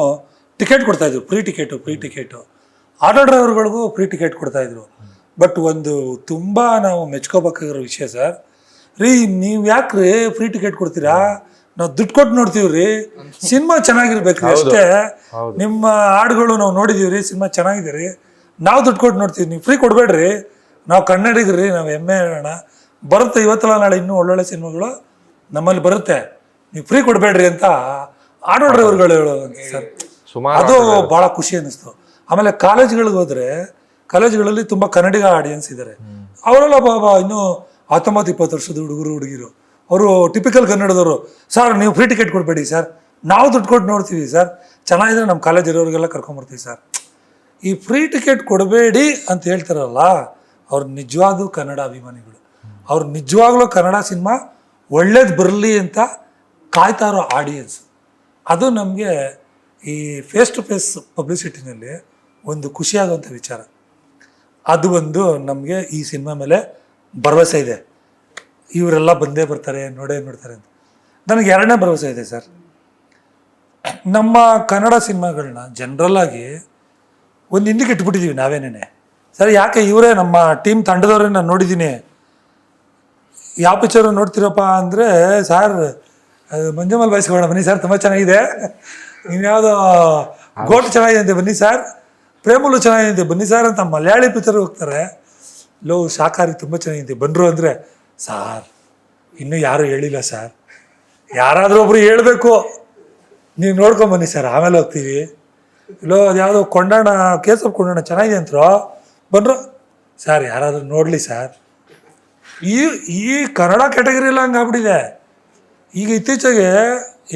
ಟಿಕೆಟ್ ಕೊಡ್ತಾಯಿದ್ರು, ಫ್ರೀ ಟಿಕೆಟು. ಆಟೋ ಡ್ರೈವರ್ಗಳಿಗೂ ಫ್ರೀ ಟಿಕೆಟ್ ಕೊಡ್ತಾಯಿದ್ರು. ಬಟ್ ಒಂದು ತುಂಬ ನಾವು ಮೆಚ್ಕೋಬೇಕಾಗಿರೋ ವಿಷಯ ಸರ್, ರೀ ನೀವು ಯಾಕ್ರಿ ಫ್ರೀ ಟಿಕೆಟ್ ಕೊಡ್ತೀರಾ? ನಾವು ದುಡ್ಡು ಕೊಟ್ಟು ನೋಡ್ತೀವಿ ರೀ, ಸಿನಿಮಾ ಚೆನ್ನಾಗಿರ್ಬೇಕು ಅಷ್ಟೇ. ನಿಮ್ಮ ಹಾಡುಗಳು ನಾವು ನೋಡಿದೀವಿ ರೀ, ಸಿನಿಮಾ ಚೆನ್ನಾಗಿದೆ ರೀ, ನಾವು ದುಡ್ಡು ಕೊಟ್ಟು ನೋಡ್ತೀವಿ, ನೀವು ಫ್ರೀ ಕೊಡಬೇಡ್ರಿ, ನಾವು ಕನ್ನಡಿಗರಿ, ನಾವು ಹೆಮ್ಮೆ ಹೇಳೋಣ. ಬರುತ್ತೆ ಇವತ್ತಲ್ಲ ನಾಳೆ ಇನ್ನೂ ಒಳ್ಳೊಳ್ಳೆ ಸಿನಿಮಾಗಳು ನಮ್ಮಲ್ಲಿ ಬರುತ್ತೆ, ನೀವು ಫ್ರೀ ಕೊಡಬೇಡ್ರಿ ಅಂತ ಆಟೋ ಡ್ರೈವರ್ಗಳು ಹೇಳೋದು ಸರ್. ಅದು ಭಾಳ ಖುಷಿ ಅನ್ನಿಸ್ತು. ಆಮೇಲೆ ಕಾಲೇಜ್ಗಳಿಗೆ ಹೋದರೆ ಕಾಲೇಜ್ಗಳಲ್ಲಿ ತುಂಬ ಕನ್ನಡಿಗ ಆಡಿಯನ್ಸ್ ಇದ್ದಾರೆ. ಅವರೆಲ್ಲ ಬಾಬಾ ಇನ್ನೂ 19-20 ವರ್ಷದ ಹುಡುಗಿರು, ಅವರು ಟಿಪಿಕಲ್ ಕನ್ನಡದವರು. ಸರ್ ನೀವು ಫ್ರೀ ಟಿಕೆಟ್ ಕೊಡಬೇಡಿ ಸರ್, ನಾವು ದುಡ್ಡು ಕೊಟ್ಟು ನೋಡ್ತೀವಿ ಸರ್, ಚೆನ್ನಾಗಿದ್ರೆ ನಮ್ಮ ಕಾಲೇಜ್ ಇರೋರಿಗೆಲ್ಲ ಕರ್ಕೊಂಬರ್ತೀವಿ ಸರ್. ಈ ಫ್ರೀ ಟಿಕೆಟ್ ಕೊಡಬೇಡಿ ಅಂತ ಹೇಳ್ತಾರಲ್ಲ, ಅವ್ರು ನಿಜವಾಗ್ಲೂ ಕನ್ನಡ ಅಭಿಮಾನಿಗಳು. ಅವ್ರು ನಿಜವಾಗ್ಲೂ ಕನ್ನಡ ಸಿನಿಮಾ ಒಳ್ಳೇದು ಬರಲಿ ಅಂತ ಕಾಯ್ತಾ ಇರೋ ಆಡಿಯನ್ಸ್. ಅದು ನಮಗೆ ಈ ಫೇಸ್ ಟು ಫೇಸ್ ಪಬ್ಲಿಸಿಟಿನಲ್ಲಿ ಒಂದು ಖುಷಿಯಾಗುವಂಥ ವಿಚಾರ. ಅದು ಒಂದು ನಮಗೆ ಈ ಸಿನಿಮಾ ಮೇಲೆ ಭರವಸೆ ಇದೆ, ಇವರೆಲ್ಲ ಬಂದೇ ಬರ್ತಾರೆ, ನೋಡ್ತಾರೆ ಅಂತ. ನನಗೆ ಎರಡನೇ ಭರವಸೆ ಇದೆ ಸರ್. ನಮ್ಮ ಕನ್ನಡ ಸಿನಿಮಾಗಳನ್ನ ಜನರಲ್ಲಾಗಿ ಒಂದು ಹಿಂದಕ್ಕೆ ಇಟ್ಬಿಟ್ಟಿದ್ದೀವಿ ನಾವೇನೇ ಸರ್. ಯಾಕೆ ಇವರೇ ನಮ್ಮ ಟೀಮ್ ತಂಡದವ್ರೇ ನಾನು ನೋಡಿದ್ದೀನಿ, ಯಾವ ಪಿಕ್ಚರು ನೋಡ್ತೀರಪ್ಪ ಅಂದರೆ, ಸರ್ ಮಂಜುಮಲ್ ಬಯಸ್ಕೊಳ್ಳೋಣ ಬನ್ನಿ ಸರ್, ತುಂಬ ಚೆನ್ನಾಗಿದೆ. ಇನ್ಯಾವುದೋ ಗೋಟ್ ಚೆನ್ನಾಗಿದೆ ಅಂತೆ ಬನ್ನಿ ಸರ್, ಪ್ರೇಮಲು ಚೆನ್ನಾಗಿದೆ ಬನ್ನಿ ಸರ್ ಅಂತ ಮಲಯಾಳಿ ಪಿಕ್ಚರ್ಗೆ ಹೋಗ್ತಾರೆ. ಲೋ ಶಾಕಾರಿ ತುಂಬ ಚೆನ್ನಾಗಿದೆ ಬಂದರು ಅಂದರೆ, ಸಾರ್ ಇನ್ನೂ ಯಾರೂ ಹೇಳಿಲ್ಲ ಸರ್, ಯಾರಾದರೂ ಒಬ್ರು ಹೇಳಬೇಕು, ನೀವು ನೋಡ್ಕೊಂಬನ್ನಿ ಸರ್ ಆಮೇಲೆ ಹೋಗ್ತೀವಿ. ಇಲ್ಲೋ ಅದು ಯಾವುದೋ ಕೊಂಡಣ್ಣ, ಕೇಸವ್ ಕೊಂಡಣ್ಣ ಚೆನ್ನಾಗಿದೆ ಅಂತರೋ ಬಂದರು ಸರ್, ಯಾರಾದರೂ ನೋಡಲಿ ಸರ್. ಈ ಕನ್ನಡ ಕ್ಯಾಟಗರಿಯಲ್ಲ ಹಂಗೆ ಆಗ್ಬಿಟ್ಟಿದೆ. ಈಗ ಇತ್ತೀಚೆಗೆ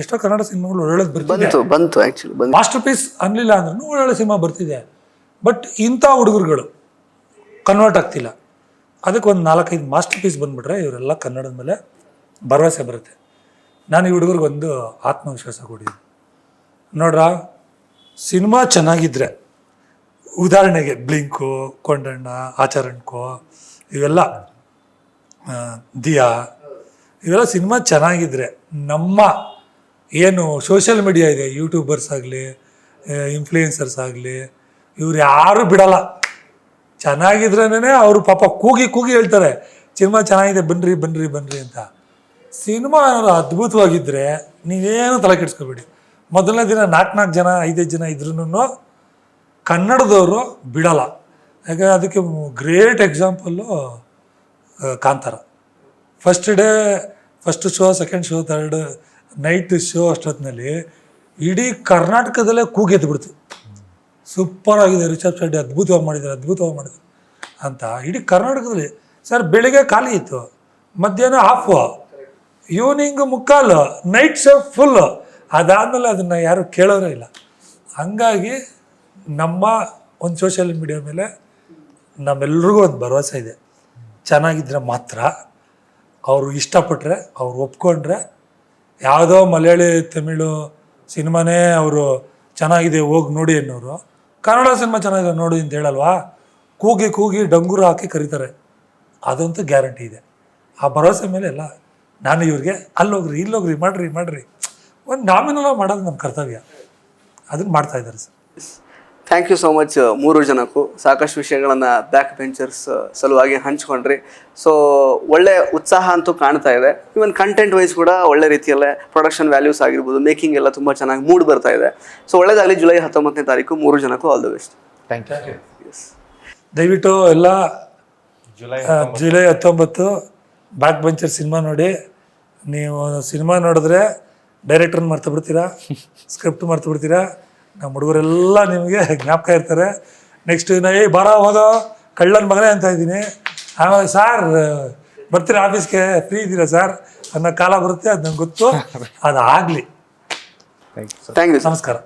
ಎಷ್ಟೋ ಕನ್ನಡ ಸಿನಿಮಾಗಳು ಒಳ್ಳೊಳ್ಳೆದು ಬಂತು ಆ್ಯಕ್ಚುಲಿ ಮಾಸ್ಟರ್ ಪೀಸ್ ಅನ್ನಲಿಲ್ಲ ಅಂದ್ರೂ ಒಳ್ಳೊಳ್ಳೆ ಸಿನಿಮಾ ಬರ್ತಿದೆ. ಬಟ್ ಇಂಥ ಹುಡುಗರುಗಳು ಕನ್ವರ್ಟ್ ಆಗ್ತಿಲ್ಲ. ಅದಕ್ಕೆ ಒಂದು 4-5 ಮಾಸ್ಟರ್ ಪೀಸ್ ಬಂದುಬಿಟ್ರೆ ಇವರೆಲ್ಲ ಕನ್ನಡದ ಮೇಲೆ ಭರವಸೆ ಬರುತ್ತೆ. ನಾನು ಈ ಹುಡುಗರಿಗೆ ಒಂದು ಆತ್ಮವಿಶ್ವಾಸ ಕೊಟ್ಟಿದ್ದೀನಿ. ನೋಡ್ರ, ಸಿನಿಮಾ ಚೆನ್ನಾಗಿದ್ದರೆ, ಉದಾಹರಣೆಗೆ ಬ್ಲಿಂಕು, ಕೊಂಡಣ್ಣ, ಆಚಾರಣ್ಕೋ, ಇವೆಲ್ಲ ದಿಯಾ, ಇವೆಲ್ಲ ಸಿನಿಮಾ ಚೆನ್ನಾಗಿದ್ದರೆ ನಮ್ಮ ಏನು ಸೋಷಿಯಲ್ ಮೀಡಿಯಾ ಇದೆ, ಯೂಟ್ಯೂಬರ್ಸ್ ಆಗಲಿ ಇನ್ಫ್ಲೂಯೆನ್ಸರ್ಸ್ ಆಗಲಿ, ಇವ್ರು ಯಾರು ಬಿಡಲ್ಲ. ಚೆನ್ನಾಗಿದ್ರೇನೆ ಅವರು ಪಾಪ ಕೂಗಿ ಹೇಳ್ತಾರೆ ಸಿನಿಮಾ ಚೆನ್ನಾಗಿದೆ ಬನ್ರಿ ಬನ್ರಿ ಬನ್ರಿ ಅಂತ. ಸಿನಿಮಾ ಏನಾದ್ರು ಅದ್ಭುತವಾಗಿದ್ದರೆ ನೀವೇನು ತಲೆ ಕೆಡಿಸ್ಕೋಬೇಡಿ. ಮೊದಲನೇ ದಿನ 4 ಜನ 5 ಜನ ಇದ್ರೂ ಕನ್ನಡದವರು ಬಿಡಲ್ಲ. ಯಾಕೆ ಅದಕ್ಕೆ great example Kantara. First day, first show, second show, third night show ಅಷ್ಟೊತ್ತಿನಲ್ಲಿ ಇಡೀ ಕರ್ನಾಟಕದಲ್ಲೇ ಕೂಗೆದ್ದು ಬಿಡ್ತು. ಸೂಪರ್ ಆಗಿದೆ, ರಿಷಬ್ ಶೆಟ್ಟಿ ಅದ್ಭುತವಾಗಿ ಮಾಡಿದ್ದಾರೆ ಅಂತ ಇಡೀ ಕರ್ನಾಟಕದಲ್ಲಿ. ಸರ್ ಬೆಳಿಗ್ಗೆ ಖಾಲಿ ಇತ್ತು, ಮಧ್ಯಾಹ್ನ ಹಾಫು, ಈವ್ನಿಂಗ್ ಮುಕ್ಕಾಲು, ನೈಟ್ ಶೋ ಫುಲ್ಲು. ಅದಾದಮೇಲೆ ಅದನ್ನು ಯಾರು ಕೇಳೋರೇ ಇಲ್ಲ. ಹಂಗಾಗಿ ನಮ್ಮ ಒಂದು ಸೋಷಿಯಲ್ ಮೀಡಿಯಾ ಮೇಲೆ ನಮ್ಮೆಲ್ರಿಗೂ ಒಂದು ಭರವಸೆ ಇದೆ. ಚೆನ್ನಾಗಿದ್ದರೆ ಮಾತ್ರ, ಅವರು ಇಷ್ಟಪಟ್ಟರೆ, ಅವ್ರು ಒಪ್ಕೊಂಡ್ರೆ, ಯಾವುದೋ ಮಲಯಾಳಿ ತಮಿಳು ಸಿನಿಮಾನೇ ಅವರು ಚೆನ್ನಾಗಿದೆ ಹೋಗಿ ನೋಡಿ ಅನ್ನೋರು ಕನ್ನಡ ಸಿನಿಮಾ ಚೆನ್ನಾಗಿದೆ ನೋಡಿ ಅಂತ ಹೇಳಲ್ವಾ? ಕೂಗಿ ಡಂಗೂರು ಹಾಕಿ ಕರೀತಾರೆ. ಅದಂತೂ ಗ್ಯಾರಂಟಿ ಇದೆ. ಆ ಭರವಸೆ ಮೇಲೆ ಎಲ್ಲ ನಾನು ಇವ್ರಿಗೆ ಅಲ್ಲೋಗ್ರಿ ಇಲ್ಲೋಗ್ರಿ ಮಾಡ್ರಿ ಒಂದು ನಾಮಿನಲ್ ಮಾಡೋದು ನಮ್ಮ ಕರ್ತವ್ಯ. ಅದನ್ನು ಮಾಡ್ತಾ ಇದ್ದಾರೆ sir. Thank you so much 3 ಜನಕ್ಕೂ. ಸಾಕಷ್ಟು ವಿಷಯಗಳನ್ನು ಬ್ಯಾಕ್ ಬೆಂಚರ್ಸ್ ಸಲುವಾಗಿ ಹಂಚ್ಕೊಂಡ್ರಿ. ಸೊ ಒಳ್ಳೆ ಉತ್ಸಾಹ ಅಂತೂ ಕಾಣ್ತಾ ಇದೆ. ಇವನ್ ಕಂಟೆಂಟ್ ವೈಸ್ ಕೂಡ ಒಳ್ಳೆ ರೀತಿಯಲ್ಲೇ ಪ್ರೊಡಕ್ಷನ್ ವ್ಯಾಲ್ಯೂಸ್ ಆಗಿರ್ಬೋದು, ಮೇಕಿಂಗ್ ಎಲ್ಲ ತುಂಬ ಚೆನ್ನಾಗಿ ಮೂಡ್ ಬರ್ತಾ ಇದೆ. ಸೊ ಒಳ್ಳೆದಾಗಲಿ. ಜುಲೈ 19ನೇ ತಾರೀಕು 3 ಜನಕ್ಕೂ all the best. Thank you. ದಯವಿಟ್ಟು ಎಲ್ಲ ಜುಲೈ 19 ಬ್ಯಾಕ್ ಬೆಂಚರ್ ಸಿನಿಮಾ ನೋಡಿ. ನೀವು ಸಿನಿಮಾ ನೋಡಿದ್ರೆ ಡೈರೆಕ್ಟರ್ನ ಮರ್ತು ಬಿಡ್ತೀರಾ, ಸ್ಕ್ರಿಪ್ಟ್ ಮರ್ತು ಬಿಡ್ತೀರಾ. ನಮ್ಮ ಹುಡುಗರೆಲ್ಲ ನಿಮಗೆ ಜ್ಞಾಪಕ ಇರ್ತಾರೆ. ನೆಕ್ಸ್ಟ್ ಬಾರ ಹೋಗೋ ಕಳ್ಳನ ಮಗನೇ ಅಂತ ಇದ್ದೀನಿ. ಆಮೇಲೆ ಸಾರ್ ಬರ್ತೀರಾ ಆಫೀಸ್ಗೆ, ಫ್ರೀ ಇದ್ದೀರಾ ಸರ್ ಅನ್ನೋ ಕಾಲ ಬರುತ್ತೆ. ಅದು ನಂಗೆ ಗೊತ್ತು. ಅದಾಗಲಿ. Thank you. ನಮಸ್ಕಾರ.